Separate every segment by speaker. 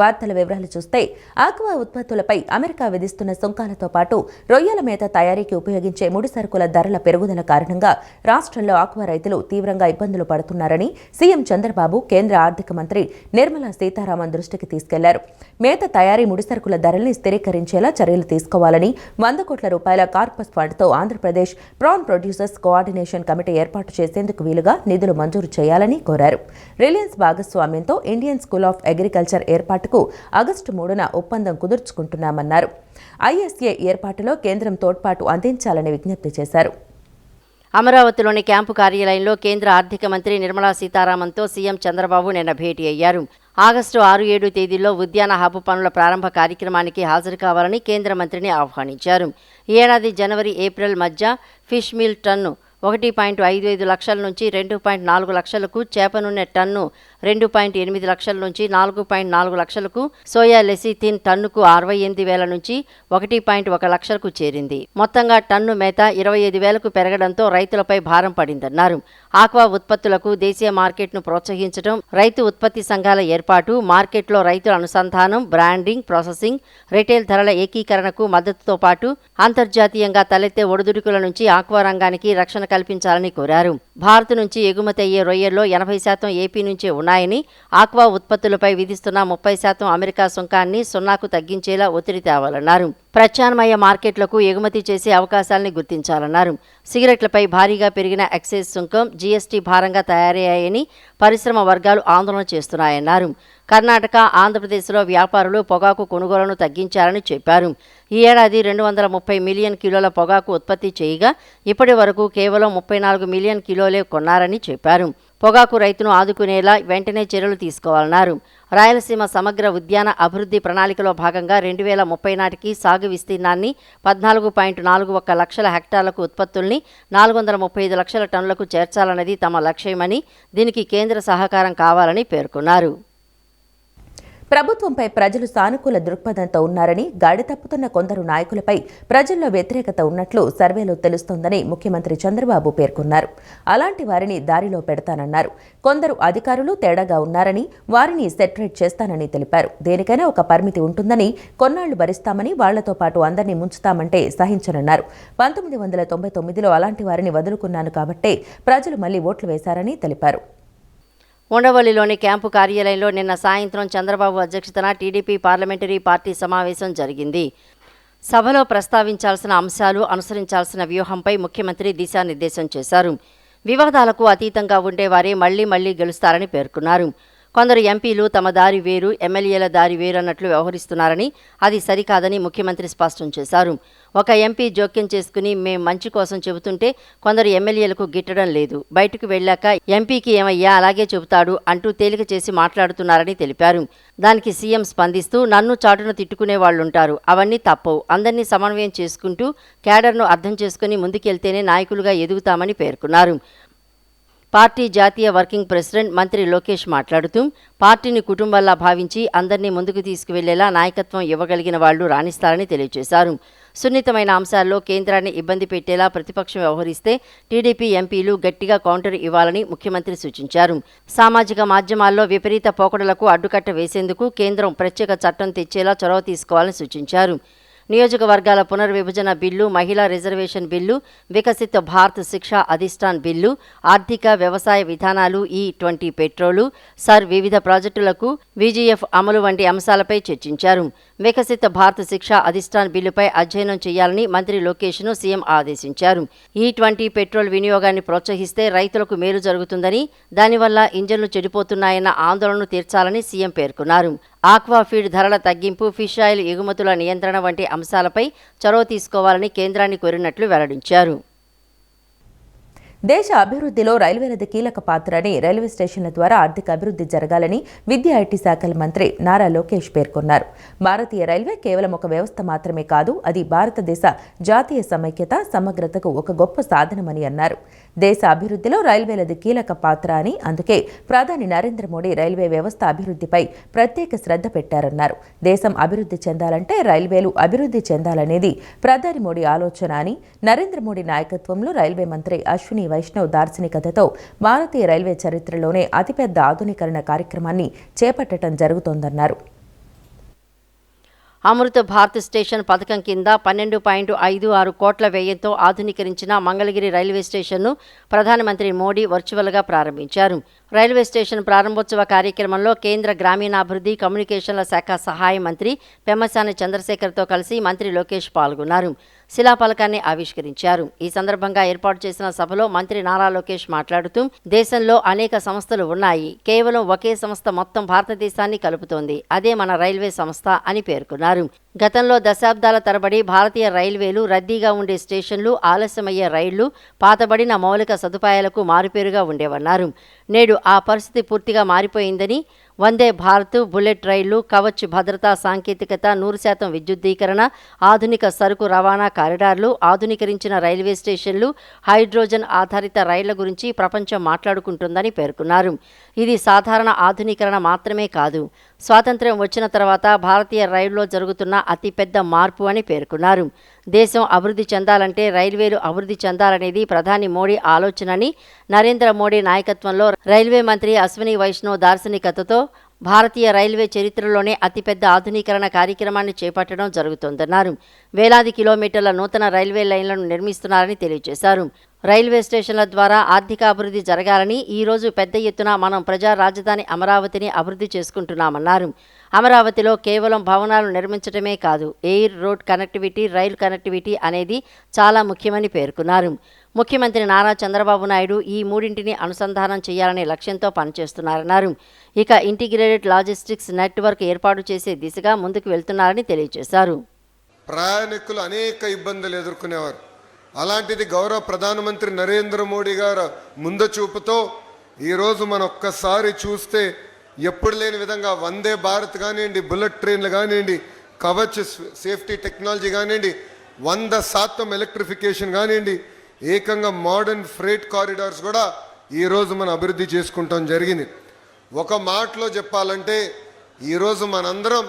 Speaker 1: వార్తల వివరాలు చూస్తే ఆక్వా ఉత్పత్తులపై అమెరికా విధిస్తున్న సుంకాలతో పాటు రొయ్యల మేత తయారీకి ఉపయోగించే ముడి సరుకుల ధరల పెరుగుదల కారణంగా రాష్ట్రంలో ఆక్వా రైతులు తీవ్రంగా ఇబ్బందులు పడుతున్నారని సీఎం చంద్రబాబు కేంద్ర ఆర్థిక మంత్రి నిర్మలా సీతారామన్ దృష్టికి తీసుకెళ్లారు. మేత తయారీ ముడిసరుకుల ధరల్ని స్థిరీకరించేలా చర్యలు తీసుకోవాలని 100 కోట్ల రూపాయల కార్పస్ ఫండ్తో Andhra Pradesh prawn producers coordination committee ఏర్పాటు చేసేందుకు వీలుగా నిధులు మంజూరు చేయాలని కోరారు. రిలయన్స్ భాగస్వామ్యంతో ఇండియన్ స్కూల్ ఆఫ్ అగ్రికల్చర్ ఏర్పాటుకు ఆగస్టు 3న ఒప్పందం కుదుర్చుకుంటున్నామన్నారు. ఐఎస్ఏ ఏర్పాటులో కేంద్రం తోడ్పాటు అందించాలని విజ్ఞప్తి చేశారు.
Speaker 2: అమరావతిలోని క్యాంపు కార్యాలయంలో కేంద్ర ఆర్థిక మంత్రి నిర్మలా సీతారామన్తో సీఎం చంద్రబాబు నిన్న భేటీ అయ్యారు. ఆగస్టు 6-7 తేదీల్లో ఉద్యాన హబ్ పనుల ప్రారంభ కార్యక్రమానికి హాజరు కావాలని కేంద్ర మంత్రిని ఆహ్వానించారు. ఈ ఏడాది జనవరి-ఏప్రిల్ మధ్య ఫిష్ మీల్ టన్ను 1.55 లక్షల నుంచి 2.4 లక్షలకు, చేప నూనె టన్ను 2.8 లక్షల నుంచి 4.4 లక్షలకు, సోయా లెసిథిన్ టన్నుకు 68,000 నుంచి 1.1 లక్షలకు చేరింది. మొత్తంగా టన్ను మేత 25,000కు పెరగడంతో రైతులపై భారం పడిందన్నారు. ఆక్వా ఉత్పత్తులకు దేశీయ మార్కెట్ను ప్రోత్సహించడం, రైతు ఉత్పత్తి సంఘాల ఏర్పాటు, మార్కెట్లో రైతుల అనుసంధానం, బ్రాండింగ్, ప్రాసెసింగ్, రిటైల్ ధరల ఏకీకరణకు మద్దతుతో పాటు అంతర్జాతీయంగా తలెత్తే ఒడిదుడుకుల నుంచి ఆక్వా రంగానికి రక్షణ కల్పించాలని కోరారు. భారత్ నుంచి ఎగుమతి అయ్యే రొయ్యల్లో 80% ఏపీ నుంచే ఉన్నాయని, ఆక్వా ఉత్పత్తులపై విధిస్తున్న 30% అమెరికా సుంకాన్ని 0కు తగ్గించేలా ఒత్తిడి తేవాలన్నారు. ప్రత్యామ్నాయ మార్కెట్లకు ఎగుమతి చేసే అవకాశాలని గుర్తించాలన్నారు. సిగరెట్లపై భారీగా పెరిగిన ఎక్సైజ్ సుంకం, జీఎస్టీ భారంగా తయారయ్యాయని పరిశ్రమ వర్గాలు ఆందోళన చేస్తున్నాయన్నారు. కర్ణాటక, ఆంధ్రప్రదేశ్లో వ్యాపారులు పొగాకు కొనుగోలును తగ్గించారని చెప్పారు. ఈ ఏడాది 230 మిలియన్ కిలోల పొగాకు ఉత్పత్తి చేయగా ఇప్పటి వరకు కేవలం 34 మిలియన్ కిలోలే కొన్నారని చెప్పారు. పొగాకు రైతును ఆదుకునేలా వెంటనే చర్యలు తీసుకోవాలన్నారు. రాయలసీమ సమగ్ర ఉద్యాన అభివృద్ధి ప్రణాళికలో భాగంగా 2030 నాటికి సాగు విస్తీర్ణాన్ని 14.41 లక్షల హెక్టార్లకు, ఉత్పత్తుల్ని 435 లక్షల టన్నులకు చేర్చాలన్నది తమ లక్ష్యమని, దీనికి కేంద్ర సహకారం కావాలని పేర్కొన్నారు.
Speaker 1: ప్రభుత్వంపై ప్రజలు సానుకూల దృక్పథంతో ఉన్నారని, గాడి తప్పుతున్న కొందరు నాయకులపై ప్రజల్లో వ్యతిరేకత ఉన్నట్లు సర్వేలో తెలుస్తోందని ముఖ్యమంత్రి చంద్రబాబు పేర్కొన్నారు. అలాంటి వారిని దారిలో పెడతానన్నారు. కొందరు అధికారులు తేడాగా ఉన్నారని, వారిని సెటరేట్ చేస్తానని తెలిపారు. దేనికైనా ఒక పరిమితి ఉంటుందని, కొన్నాళ్లు భరిస్తామని, వాళ్లతో పాటు అందరినీ ముంచుతామంటే సహించనన్నారు. 1999లో అలాంటి వారిని వదులుకున్నాను కాబట్టే ప్రజలు మళ్లీ ఓట్లు వేశారని తెలిపారు.
Speaker 2: ఉండవల్లిలోని క్యాంపు కార్యాలయంలో నిన్న సాయంత్రం చంద్రబాబు అధ్యక్షతన టీడీపీ పార్లమెంటరీ పార్టీ సమావేశం జరిగింది. సభలో ప్రస్తావించాల్సిన అంశాలు, అనుసరించాల్సిన వ్యూహంపై ముఖ్యమంత్రి దిశానిర్దేశం చేశారు. వివాదాలకు అతీతంగా ఉండేవారే మళ్లీ గెలుస్తారని పేర్కొన్నారు. కొందరు ఎంపీలు తమ దారి వేరు, ఎమ్మెల్యేల దారి వేరు అన్నట్లు వ్యవహరిస్తున్నారని, అది సరికాదని ముఖ్యమంత్రి స్పష్టం చేశారు. ఒక ఎంపీ జోక్యం చేసుకుని మేం మంచి కోసం చెబుతుంటే కొందరు ఎమ్మెల్యేలకు గిట్టడం లేదు, బయటకు వెళ్ళాక ఎంపీకి ఏమయ్యా అలాగే చెబుతాడు అంటూ తేలిక చేసి మాట్లాడుతున్నారని తెలిపారు. దానికి సీఎం స్పందిస్తూ, నన్ను చాటును తిట్టుకునే వాళ్లుంటారు, అవన్నీ తప్పవు, అందరినీ సమన్వయం చేసుకుంటూ క్యాడర్ను అర్థం చేసుకుని ముందుకెళ్తేనే నాయకులుగా ఎదుగుతామని పేర్కొన్నారు. పార్టీ జాతీయ వర్కింగ్ ప్రెసిడెంట్ మంత్రి లోకేష్ మాట్లాడుతూ, పార్టీని కుటుంబంలా భావించి అందరినీ ముందుకు తీసుకువెళ్లేలా నాయకత్వం ఇవ్వగలిగిన వాళ్లు రాణిస్తారని తెలియజేశారు. సున్నితమైన అంశాల్లో కేంద్రాన్ని ఇబ్బంది పెట్టేలా ప్రతిపక్షం వ్యవహరిస్తే టీడీపీ ఎంపీలు గట్టిగా కౌంటర్ ఇవ్వాలని ముఖ్యమంత్రి సూచించారు. సామాజిక మాధ్యమాల్లో విపరీత పోకడలకు అడ్డుకట్ట వేసేందుకు కేంద్రం ప్రత్యేక చట్టం తెచ్చేలా చొరవ తీసుకోవాలని సూచించారు. నియోజకవర్గాల పునర్విభజన బిల్లు, మహిళా రిజర్వేషన్ బిల్లు, వికసిత్ భారత్ శిక్షా అధిష్టాన్ బిల్లు, ఆర్థిక వ్యవసాయ విధానాలు, E20 పెట్రోలు, సర్ వివిధ ప్రాజెక్టులకు VGF అమలు వంటి అంశాలపై చర్చించారు. వికసిత్ భారత్ శిక్షా అధిష్టాన్ బిల్లుపై అధ్యయనం చేయాలని మంత్రి లోకేష్ను సీఎం ఆదేశించారు. E20 పెట్రోల్ వినియోగాన్ని ప్రోత్సహిస్తే రైతులకు మేలు జరుగుతుందని, దానివల్ల ఇంజన్లు చెడిపోతున్నాయన్న ఆందోళనను తీర్చాలని సీఎం పేర్కొన్నారు. ఆక్వా ఫీడ్ ధరల తగ్గింపు, ఫిష్ ఆయిల్ ఎగుమతుల నియంత్రణ వంటి అంశాలపై చొరవ తీసుకోవాలని కేంద్రాన్ని కోరినట్లు వెల్లడించారు.
Speaker 1: దేశ అభివృద్ధిలో రైల్వేలది కీలక పాత్ర అని, రైల్వే స్టేషన్ల ద్వారా ఆర్థిక అభివృద్ధి జరగాలని విద్యా ఐటీ శాఖల మంత్రి నారా లోకేష్ పేర్కొన్నారు. భారతీయ రైల్వే కేవలం ఒక వ్యవస్థ మాత్రమే కాదు, అది భారతదేశ జాతీయ సమైక్యత, సమగ్రతకు ఒక గొప్ప సాధనమని అన్నారు. దేశ అభివృద్ధిలో రైల్వేలది కీలక పాత్ర అని, అందుకే ప్రధాని నరేంద్ర మోడీ రైల్వే వ్యవస్థ అభివృద్ధిపై ప్రత్యేక శ్రద్ధ పెట్టారన్నారు. దేశం అభివృద్ధి చెందాలంటే రైల్వేలు అభివృద్ధి చెందాలనేది ప్రధాని మోడీ ఆలోచన అని, నరేంద్ర మోడీ నాయకత్వంలో రైల్వే మంత్రి అశ్విని వైష్ణవ్ దార్శనికతతో భారతీయ రైల్వే చరిత్రలోనే అతిపెద్ద ఆధునీకరణ కార్యక్రమాన్ని చేపట్టడం జరుగుతోందన్నారు.
Speaker 2: అమృత భారత్ స్టేషన్ పథకం కింద 12.56 కోట్ల వ్యయంతో ఆధునీకరించిన మంగళగిరి రైల్వే స్టేషన్ను ప్రధానమంత్రి మోడీ వర్చువల్గా ప్రారంభించారు. రైల్వే స్టేషన్ ప్రారంభోత్సవ కార్యక్రమంలో కేంద్ర గ్రామీణాభివృద్ధి కమ్యూనికేషన్ల శాఖ సహాయ మంత్రి పెమ్మసాని చంద్రశేఖర్తో కలిసి మంత్రి లోకేష్ పాల్గొన్నారు. శిలాఫలకాన్ని ఆవిష్కరించారు. ఈ సందర్భంగా ఏర్పాటు చేసిన సభలో మంత్రి నారా లోకేష్ మాట్లాడుతూ, దేశంలో అనేక సంస్థలు ఉన్నాయి, కేవలం ఒకే సంస్థ మొత్తం భారతదేశాన్ని కలుపుతోంది, అదే మన రైల్వే సంస్థ అని పేర్కొన్నారు. గతంలో దశాబ్దాల తరబడి భారతీయ రైల్వేలు రద్దీగా ఉండే స్టేషన్లు, ఆలస్యమయ్యే రైళ్లు, పాతబడిన మౌలిక సదుపాయాలకు మారుపేరుగా ఉండేవన్నారు. నేడు ఆ పరిస్థితి పూర్తిగా మారిపోయిందని, వందే భారత్, బుల్లెట్ రైళ్లు, కవచ్ భద్రతా సాంకేతికత, 100% విద్యుద్దీకరణ, ఆధునిక సరుకు రవాణా కారిడార్లు, ఆధునీకరించిన రైల్వే స్టేషన్లు, హైడ్రోజన్ ఆధారిత రైళ్ల గురించి ప్రపంచం మాట్లాడుకుంటుందని పేర్కొన్నారు. ఇది సాధారణ ఆధునీకరణ మాత్రమే కాదు, స్వాతంత్ర్యం వచ్చిన తర్వాత భారతీయ రైళ్లలో జరుగుతున్న అతిపెద్ద మార్పు అని పేర్కొన్నారు. దేశం అభివృద్ధి చెందాలంటే రైల్వేలు అభివృద్ధి చెందాలనేది ప్రధాని మోడీ ఆలోచనని, నరేంద్ర మోడీ నాయకత్వంలో రైల్వే మంత్రి అశ్విని వైష్ణవ్ దార్శనికతతో భారతీయ రైల్వే చరిత్రలోనే అతిపెద్ద ఆధునీకరణ కార్యక్రమాన్ని చేపట్టడం జరుగుతోందన్నారు. వేలాది కిలోమీటర్ల నూతన రైల్వే లైన్లను నిర్మిస్తున్నారని తెలియజేశారు. రైల్వే స్టేషన్ల ద్వారా ఆర్థికాభివృద్ధి జరగాలని ఈ రోజు పెద్ద ఎత్తున మనం ప్రజా రాజధాని అమరావతిని అభివృద్ధి చేసుకుంటున్నామన్నారు. అమరావతిలో కేవలం భవనాలు నిర్మించడమే కాదు, ఎయిర్, రోడ్ కనెక్టివిటీ, రైలు కనెక్టివిటీ అనేది చాలా ముఖ్యమని పేర్కొన్నారు. ముఖ్యమంత్రి నారా చంద్రబాబు నాయుడు ఈ మూడింటిని అనుసంధానం చేయాలనే లక్ష్యంతో పనిచేస్తున్నారన్నారు. ఇక ఇంటిగ్రేటెడ్ లాజిస్టిక్స్ నెట్వర్క్ ఏర్పాటు చేసే దిశగా ముందుకు వెళ్తున్నారని తెలియజేశారు.
Speaker 3: ప్రయాణికులు అనేక ఇబ్బందులు ఎదుర్కొనేవారు. అలాంటిది గౌరవ ప్రధానమంత్రి నరేంద్ర మోడీ గారు ముందు చూపుతో ఈరోజు మనం ఒక్కసారి చూస్తే ఎప్పుడు లేని విధంగా వందే భారత్ కానివ్వండి, బుల్లెట్ ట్రైన్లు కానివ్వండి, కవచ్ సేఫ్టీ టెక్నాలజీ కానివ్వండి, 100% ఎలక్ట్రిఫికేషన్ కానివ్వండి, ఏకంగా మోడర్న్ ఫ్రేట్ కారిడార్స్ కూడా ఈరోజు మనం అభివృద్ధి చేసుకుంటాం జరిగింది. ఒక మాటలో చెప్పాలంటే ఈరోజు మనందరం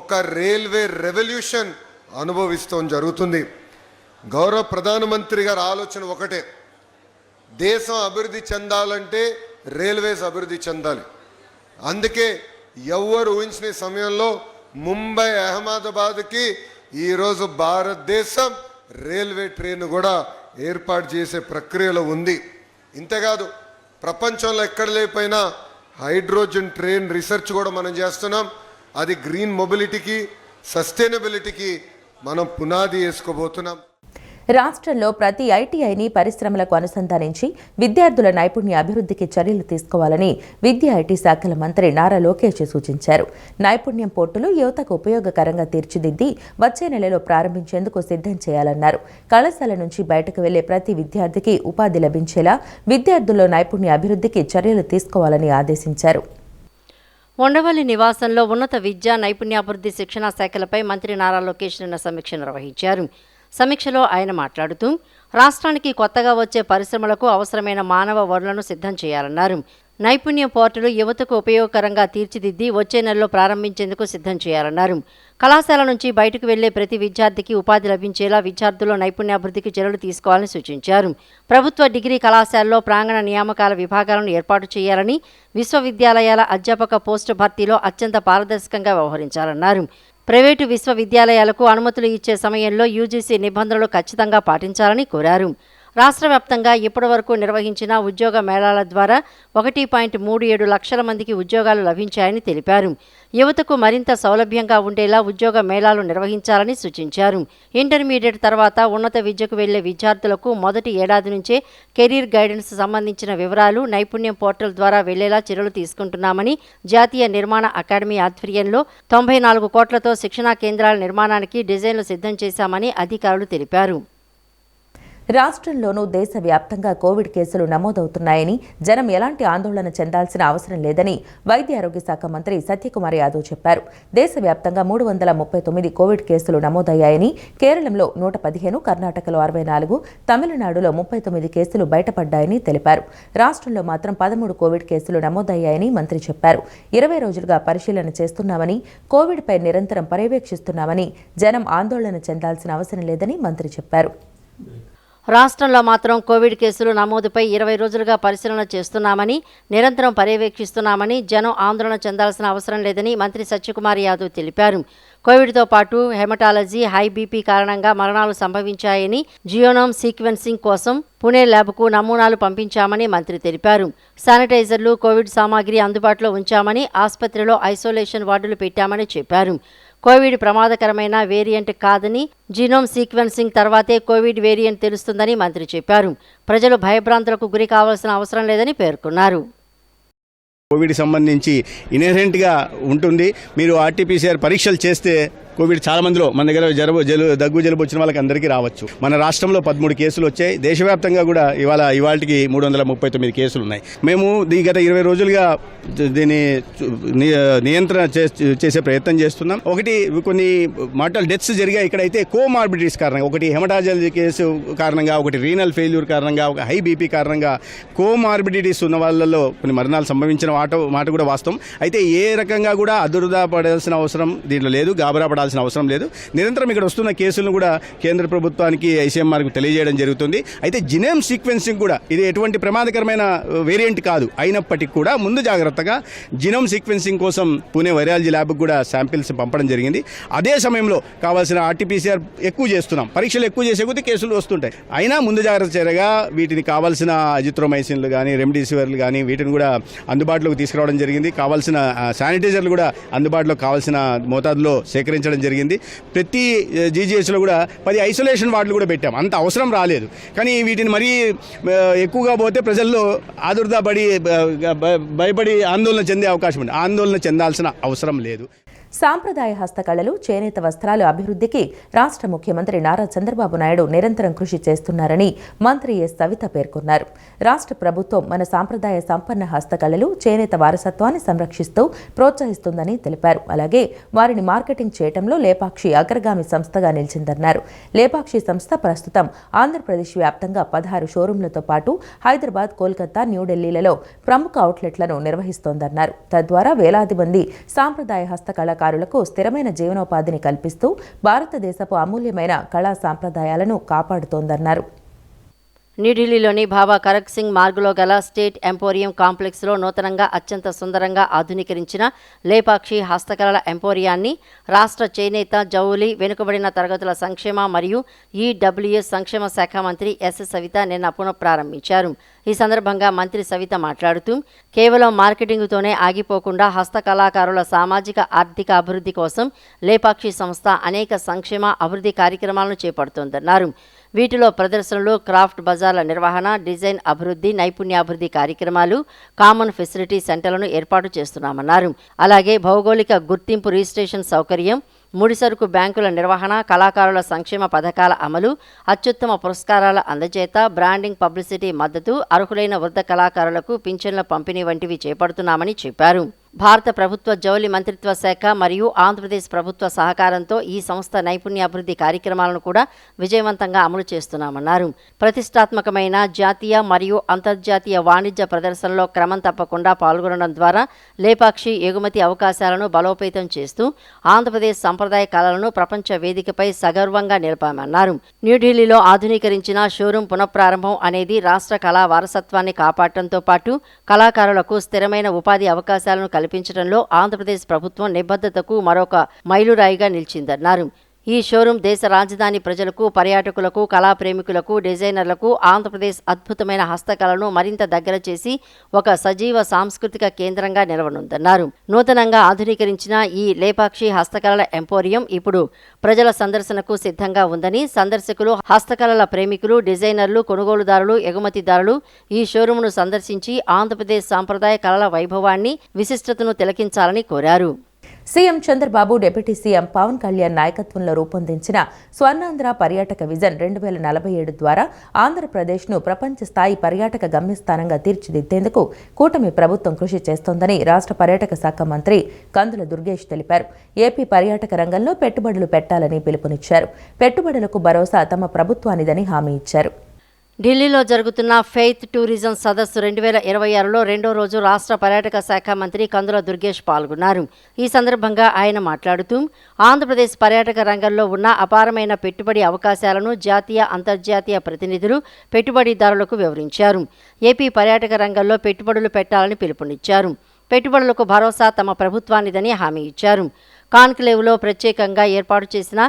Speaker 3: ఒక రైల్వే రెవల్యూషన్ అనుభవిస్తాం జరుగుతుంది. గౌరవ ప్రధానమంత్రి గారి ఆలోచన ఒకటే, దేశం అభివృద్ధి చెందాలంటే రైల్వేస్ అభివృద్ధి చెందాలి. అందుకే ఎవరు ఊహించిన సమయంలో ముంబై, అహ్మదాబాద్కి ఈరోజు భారతదేశం రైల్వే ట్రైన్ కూడా ఏర్పాటు చేసే ప్రక్రియలో ఉంది. ఇంతేకాదు, ప్రపంచంలో ఎక్కడ లేకపోయినా హైడ్రోజన్ ట్రైన్ రీసెర్చ్ కూడా మనం చేస్తున్నాం. అది గ్రీన్ మొబిలిటీకి, సస్టైనబిలిటీకి మనం పునాది వేసుకోబోతున్నాం.
Speaker 1: రాష్ట్రంలో ప్రతి ఐటీఐని పరిశ్రమలకు అనుసంధానించి విద్యార్థుల నైపుణ్య అభివృద్ధికి చర్యలు తీసుకోవాలని విద్యా ఐటీ శాఖల మంత్రి నారా లోకేష్ సూచించారు. నైపుణ్యం పోర్టులు యువతకు ఉపయోగకరంగా తీర్చిదిద్ది వచ్చే నెలలో ప్రారంభించేందుకు సిద్ధం చేయాలన్నారు. కళాశాల నుంచి బయటకు వెళ్లే ప్రతి విద్యార్థికి ఉపాధి లభించేలా విద్యార్థుల్లో నైపుణ్య అభివృద్ధికి చర్యలు తీసుకోవాలని ఆదేశించారు.
Speaker 2: ఉండవల్లి నివాసంలో ఉన్నత విద్యా నైపుణ్యాభివృద్ధి శిక్షణా శాఖలపై మంత్రి నారా లోకేష్ నిన్న సమీక్ష నిర్వహించారు. సమీక్షలో ఆయన మాట్లాడుతూ, రాష్ట్రానికి కొత్తగా వచ్చే పరిశ్రమలకు అవసరమైన మానవ వనరులను సిద్ధం చేయాలన్నారు. నైపుణ్య పోర్టల్ యువతకు ఉపయోగకరంగా తీర్చిదిద్ది వచ్చే నెలలో ప్రారంభించేందుకు సిద్ధం చేయాలన్నారు. కళాశాల నుంచి బయటకు వెళ్లే ప్రతి విద్యార్థికి ఉపాధి లభించేలా విద్యార్థుల్లో నైపుణ్యాభివృద్ధికి చర్యలు తీసుకోవాలని సూచించారు. ప్రభుత్వ డిగ్రీ కళాశాలలో ప్రాంగణ నియామకాల విభాగాలను ఏర్పాటు చేయాలని, విశ్వవిద్యాలయాల అధ్యాపక పోస్టు భర్తీలో అత్యంత పారదర్శకంగా వ్యవహరించాలన్నారు. ప్రైవేటు విశ్వవిద్యాలయాలకు అనుమతులు ఇచ్చే సమయంలో యూజీసీ నిబంధనలు ఖచ్చితంగా పాటించాలని కోరారు. రాష్ట్ర వ్యాప్తంగా ఇప్పటివరకు నిర్వహించిన ఉద్యోగ మేళాల ద్వారా 1.37 లక్షల మందికి ఉద్యోగాలు లభించాయని తెలిపారు. యువతకు మరింత సౌలభ్యంగా ఉండేలా ఉద్యోగ మేళాలు నిర్వహించాలని సూచించారు. ఇంటర్మీడియట్ తర్వాత ఉన్నత విద్యకు వెళ్లే విద్యార్థులకు మొదటి ఏడాది నుంచే కెరీర్ గైడెన్స్ సంబంధించిన వివరాలు నైపుణ్యం పోర్టల్ ద్వారా వెళ్లేలా చర్యలు తీసుకుంటున్నామని, జాతీయ నిర్మాణ అకాడమీ ఆధ్వర్యంలో 94 కోట్లతో శిక్షణా కేంద్రాల నిర్మాణానికి డిజైన్లు సిద్ధం చేశామని అధికారులు తెలిపారు.
Speaker 1: రాష్ట్రంలోనూ దేశవ్యాప్తంగా కోవిడ్ కేసులు నమోదవుతున్నాయని, జనం ఎలాంటి ఆందోళన చెందాల్సిన అవసరం లేదని వైద్య ఆరోగ్య శాఖ మంత్రి సత్యకుమార్ యాదవ్ చెప్పారు. దేశవ్యాప్తంగా 339 కోవిడ్ కేసులు నమోదయ్యాయని, కేరళంలో 115, కర్ణాటకలో 64, తమిళనాడులో 39 కేసులు బయటపడ్డాయని తెలిపారు. రాష్ట్రంలో మాత్రం 13 కోవిడ్ కేసులు నమోదయ్యాయని మంత్రి చెప్పారు. 20 రోజులుగా పరిశీలన చేస్తున్నామని, కోవిడ్పై నిరంతరం పర్యవేక్షిస్తున్నామని, జనం ఆందోళన చెందాల్సిన అవసరం లేదని మంత్రి చెప్పారు.
Speaker 2: రాష్ట్రంలో మాత్రం కోవిడ్ కేసులు నమోదుపై 20 రోజులుగా పరిశీలన చేస్తున్నామని, నిరంతరం పర్యవేక్షిస్తున్నామని, జనం ఆందోళన చెందాల్సిన అవసరం లేదని మంత్రి సత్యకుమార్ యాదవ్ తెలిపారు. కోవిడ్తో పాటు హెమటాలజీ, హై బీపీ కారణంగా మరణాలు సంభవించాయని, జియోనోమ్ సీక్వెన్సింగ్ కోసం పుణే ల్యాబ్కు నమూనాలు పంపించామని మంత్రి తెలిపారు. శానిటైజర్లు, కోవిడ్ సామాగ్రి అందుబాటులో ఉంచామని, ఆసుపత్రిలో ఐసోలేషన్ వార్డులు పెట్టామని చెప్పారు. కోవిడ్ ప్రమాదకరమైన వేరియంట్ కాదని, జీనోమ్ సీక్వెన్సింగ్ తర్వాతే కోవిడ్ వేరియంట్ తెలుస్తుందని మంత్రి చెప్పారు. ప్రజలు భయభ్రాంతులకు గురి కావాల్సిన అవసరం లేదని పేర్కొన్నారు.
Speaker 4: కోవిడ్ సంబంధించి ఇన్హెరెంట్గా ఉంటుంది. మీరు ఆర్టీపీసీఆర్ పరీక్షలు చేస్తే కోవిడ్ చాలా మందిలో మన దగ్గర దగ్గు జలుబు వచ్చిన వాళ్ళకి అందరికీ రావచ్చు. మన రాష్ట్రంలో 13 కేసులు వచ్చాయి. దేశవ్యాప్తంగా కూడా ఇవాళకి 339 కేసులు ఉన్నాయి. మేము గత 20 రోజులుగా దీన్ని నియంత్రణ చేసే ప్రయత్నం చేస్తున్నాం. ఒకటి కొన్ని మార్టల్ డెత్స్ జరిగాయి. ఇక్కడైతే కోమార్బిడిటీస్ కారణంగా, ఒకటి హెమటాలజీ కేసు కారణంగా, ఒకటి రీనల్ ఫెయిల్యూర్ కారణంగా, ఒక హై బీపీ కారణంగా కోమార్బిడిటీస్ ఉన్న వాళ్ళలో కొన్ని మరణాలు సంభవించిన మాట కూడా వాస్తవం. అయితే ఏ రకంగా కూడా అదురుదా పడాల్సిన అవసరం దీంట్లో లేదు, గాబరా అవసరం లేదు. నిరంతరం ఇక్కడ వస్తున్న కేసులను కూడా కేంద్ర ప్రభుత్వానికి, ఐసీఎంఆర్కు తెలియజేయడం జరుగుతుంది. అయితే జీనోమ్ సీక్వెన్సింగ్ కూడా ఇది ఎటువంటి ప్రమాదకరమైన వేరియంట్ కాదు. అయినప్పటికీ కూడా ముందు జాగ్రత్తగా జీనోమ్ సీక్వెన్సింగ్ కోసం పూణే వైరాలజీ ల్యాబ్కి కూడా శాంపిల్స్ పంపడం జరిగింది. అదే సమయంలో కావాల్సిన ఆర్టీపీసీఆర్ ఎక్కువ చేస్తున్నాం. పరీక్షలు ఎక్కువ చేసే కొద్దీ కేసులు వస్తుంటాయి. అయినా ముందు జాగ్రత్త చర్యగా వీటిని కావాల్సిన అజిత్రోమైసిన్లు కానీ, రెమ్డెసివిర్లు కానీ వీటిని కూడా అందుబాటులోకి తీసుకురావడం జరిగింది. కావాల్సిన శానిటైజర్లు కూడా అందుబాటులో కావాల్సిన మోతాదులో సేకరించడం జరిగింది. ప్రతి జీజీహెచ్లో కూడా 10 ఐసోలేషన్ వార్డులు కూడా పెట్టాం. అంత అవసరం రాలేదు. కానీ వీటిని మరీ ఎక్కువగా పోతే ప్రజల్లో ఆదుర్దా పడి భయపడి ఆందోళన చెందే అవకాశం ఉంది. ఆందోళన చెందాల్సిన అవసరం లేదు.
Speaker 1: సాంప్రదాయ హస్తకళలు, చేనేత వస్త్రాలు అభివృద్ధికి రాష్ట్ర ముఖ్యమంత్రి నారా చంద్రబాబు నాయుడు నిరంతరం కృషి చేస్తున్నారని మంత్రి ఎస్ సవిత పేర్కొన్నారు. రాష్ట్ర ప్రభుత్వం మన సాంప్రదాయ సంపన్న హస్తకళలు, చేనేత వారసత్వాన్ని సంరక్షిస్తూ ప్రోత్సహిస్తుందని తెలిపారు. అలాగే వారిని మార్కెటింగ్ చేయడంలో లేపాక్షి అగ్రగామి సంస్థగా నిలిచిందన్నారు. లేపాక్షి సంస్థ ప్రస్తుతం ఆంధ్రప్రదేశ్ వ్యాప్తంగా 16 షోరూంలతో పాటు హైదరాబాద్, కోల్కతా, న్యూఢిల్లీలలో ప్రముఖ అవుట్లెట్లను నిర్వహిస్తోందన్నారు. తద్వారా వేలాది మంది సాంప్రదాయ హస్తకళ స్థిరమైన జీవనోపాధిని కల్పిస్తూ భారతదేశపు అమూల్యమైన కళా సాంప్రదాయాలను కాపాడుతోందన్నారు.
Speaker 2: న్యూఢిల్లీలోని బాబా కరక్ సింగ్ మార్గులో గల స్టేట్ ఎంపోరియం కాంప్లెక్స్లో నూతనంగా అత్యంత సుందరంగా ఆధునీకరించిన లేపాక్షి హస్తకళల ఎంపోరియాన్ని రాష్ట్ర చేనేత, జౌలి, వెనుకబడిన తరగతుల సంక్షేమ మరియు ఈడబ్ల్యూఎస్ సంక్షేమ శాఖ మంత్రి ఎస్ సవిత నిన్న పునఃప్రారంభించారు. ఈ సందర్భంగా మంత్రి సవిత మాట్లాడుతూ, కేవలం మార్కెటింగ్తోనే ఆగిపోకుండా హస్తకళాకారుల సామాజిక, ఆర్థిక అభివృద్ధి కోసం లేపాక్షి సంస్థ అనేక సంక్షేమ, అభివృద్ధి కార్యక్రమాలను చేపడుతోందన్నారు. వీటిలో ప్రదర్శనలు, క్రాఫ్ట్ బజార్ల నిర్వహణ, డిజైన్ అభివృద్ధి, నైపుణ్యాభివృద్ధి కార్యక్రమాలు, కామన్ ఫెసిలిటీ సెంటర్లను ఏర్పాటు చేస్తున్నామన్నారు. అలాగే భౌగోళిక గుర్తింపు రిజిస్ట్రేషన్ సౌకర్యం, ముడిసరుకు బ్యాంకుల నిర్వహణ, కళాకారుల సంక్షేమ పథకాల అమలు, అత్యుత్తమ పురస్కారాల అందజేత, బ్రాండింగ్, పబ్లిసిటీ మద్దతు, అర్హులైన వృద్ధ కళాకారులకు పింఛన్ల పంపిణీ వంటివి చేపడుతున్నామని చెప్పారు. భారత ప్రభుత్వ జౌళి మంత్రిత్వ శాఖ మరియు ఆంధ్రప్రదేశ్ ప్రభుత్వ సహకారంతో ఈ సంస్థ నైపుణ్యాభివృద్ధి కార్యక్రమాలను కూడా విజయవంతంగా అమలు చేస్తున్నామన్నారు. ప్రతిష్టాత్మకమైన జాతీయ మరియు అంతర్జాతీయ వాణిజ్య ప్రదర్శనలో క్రమం తప్పకుండా పాల్గొనడం ద్వారా లేపాక్షి ఎగుమతి అవకాశాలను బలోపేతం చేస్తూ ఆంధ్రప్రదేశ్ సంప్రదాయ కళలను ప్రపంచ వేదికపై సగర్వంగా నిలిపామన్నారు. న్యూఢిల్లీలో ఆధునీకరించిన షోరూం పునఃప్రారంభం అనేది రాష్ట్ర కళా వారసత్వాన్ని కాపాడటంతో పాటు కళాకారులకు స్థిరమైన ఉపాధి అవకాశాలను కల్పించడంలో ఆంధ్రప్రదేశ్ ప్రభుత్వం నిబద్ధతకు మరొక మైలురాయిగా నిలిచిందన్నారు. ఈ షోరూం దేశ రాజధాని ప్రజలకు, పర్యాటకులకు, కళాప్రేమికులకు, డిజైనర్లకు ఆంధ్రప్రదేశ్ అద్భుతమైన హస్తకళను మరింత దగ్గర చేసి ఒక సజీవ సాంస్కృతిక కేంద్రంగా నిలవనుందన్నారు. నూతనంగా ఆధునీకరించిన ఈ లేపాక్షి హస్తకళల ఎంపోరియం ఇప్పుడు ప్రజల సందర్శనకు సిద్ధంగా ఉందని, సందర్శకులు, హస్తకళల ప్రేమికులు, డిజైనర్లు, కొనుగోలుదారులు, ఎగుమతిదారులు ఈ షోరూంను సందర్శించి ఆంధ్రప్రదేశ్ సాంప్రదాయ కళల వైభవాన్ని, విశిష్టతను తిలకించాలని కోరారు.
Speaker 1: CM Chandrababu, deputy CM Pawan Kalyan నాయకత్వంలో రూపొందించిన స్వర్ణాంధ్ర పర్యాటక విజన్ 2047 ద్వారా ఆంధ్రప్రదేశ్ను ప్రపంచ స్థాయి పర్యాటక గమ్యస్థానంగా తీర్చిదిద్దేందుకు కూటమి ప్రభుత్వం కృషి చేస్తోందని రాష్ట్ర పర్యాటక శాఖ మంత్రి కందుల దుర్గేష్ తెలిపారు. ఏపీ పర్యాటక రంగంలో పెట్టుబడులు పెట్టాలని పిలుపునిచ్చారు. పెట్టుబడులకు భరోసా తమ ప్రభుత్వానిదని హామీ ఇచ్చారు.
Speaker 2: ఢిల్లీలో జరుగుతున్న ఫెయిత్ టూరిజం సదస్సు 2026లో రెండో రోజు రాష్ట్ర పర్యాటక శాఖ మంత్రి కందుల దుర్గేష్ పాల్గొన్నారు. ఈ సందర్భంగా ఆయన మాట్లాడుతూ ఆంధ్రప్రదేశ్ పర్యాటక రంగంలో ఉన్న అపారమైన పెట్టుబడి అవకాశాలను జాతీయ, అంతర్జాతీయ ప్రతినిధులు, పెట్టుబడిదారులకు వివరించారు. ఏపీ పర్యాటక రంగంలో పెట్టుబడులు పెట్టాలని పిలుపునిచ్చారు. పెట్టుబడులకు భరోసా తమ ప్రభుత్వానిదని హామీ ఇచ్చారు. కాన్క్లేవ్లో ప్రత్యేకంగా ఏర్పాటు చేసిన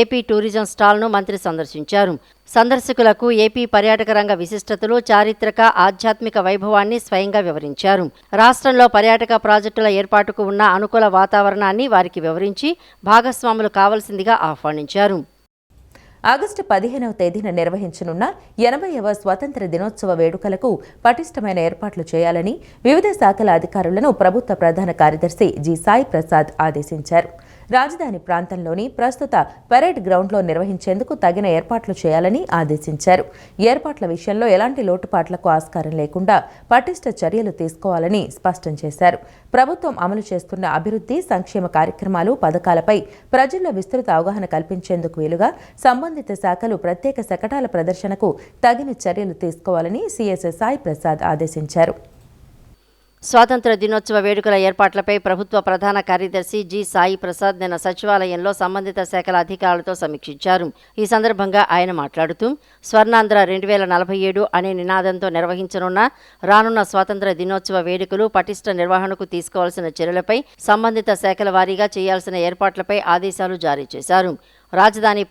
Speaker 2: ఏపీ టూరిజం స్టాల్ను మంత్రి సందర్శించారు. సందర్శకులకు ఏపీ పర్యాటక రంగ విశిష్టతలు, చారిత్రక, ఆధ్యాత్మిక వైభవాన్ని స్వయంగా వివరించారు. రాష్ట్రంలో పర్యాటక ప్రాజెక్టుల ఏర్పాటుకు ఉన్న అనుకూల వాతావరణాన్ని వారికి వివరించి భాగస్వాములు కావాల్సిందిగా ఆహ్వానించారు.
Speaker 1: ఆగస్టు 15వ తేదీన నిర్వహించనున్న 80వ స్వాతంత్ర్య దినోత్సవ వేడుకలకు పటిష్టమైన ఏర్పాట్లు చేయాలని వివిధ శాఖల అధికారులను ప్రభుత్వ ప్రధాన కార్యదర్శి జి సాయి ప్రసాద్ ఆదేశించారు. రాజధాని ప్రాంతంలోని ప్రస్తుత పరేడ్ గ్రౌండ్లో నిర్వహించేందుకు తగిన ఏర్పాట్లు చేయాలని ఆదేశించారు. ఏర్పాట్ల విషయంలో ఎలాంటి లోటుపాట్లకు ఆస్కారం లేకుండా పటిష్ట చర్యలు తీసుకోవాలని స్పష్టం చేశారు. ప్రభుత్వం అమలు చేస్తున్న అభివృద్ధి, సంక్షేమ కార్యక్రమాలు, పథకాలపై ప్రజల్లో విస్తృత అవగాహన కల్పించేందుకు వీలుగా సంబంధిత శాఖలు ప్రత్యేక శకటాల ప్రదర్శనకు తగిన చర్యలు తీసుకోవాలని సీఎస్ సాయి ప్రసాద్ ఆదేశించారు.
Speaker 2: స్వాతంత్ర దినోత్సవ వేడుకల ఏర్పాట్లపై ప్రభుత్వ ప్రధాన కార్యదర్శి జి సాయి ప్రసాద్ నిన్న సచివాలయంలో సంబంధిత శాఖల అధికారులతో సమీక్షించారు. ఈ సందర్భంగా ఆయన మాట్లాడుతూ స్వర్ణాంధ్ర 2047 అనే నినాదంతో నిర్వహించనున్న రానున్న స్వాతంత్ర దినోత్సవ వేడుకలు పటిష్ట నిర్వహణకు తీసుకోవాల్సిన చర్యలపై సంబంధిత శాఖల వారీగా చేయాల్సిన ఏర్పాట్లపై ఆదేశాలు జారీ చేశారు. రాజధాని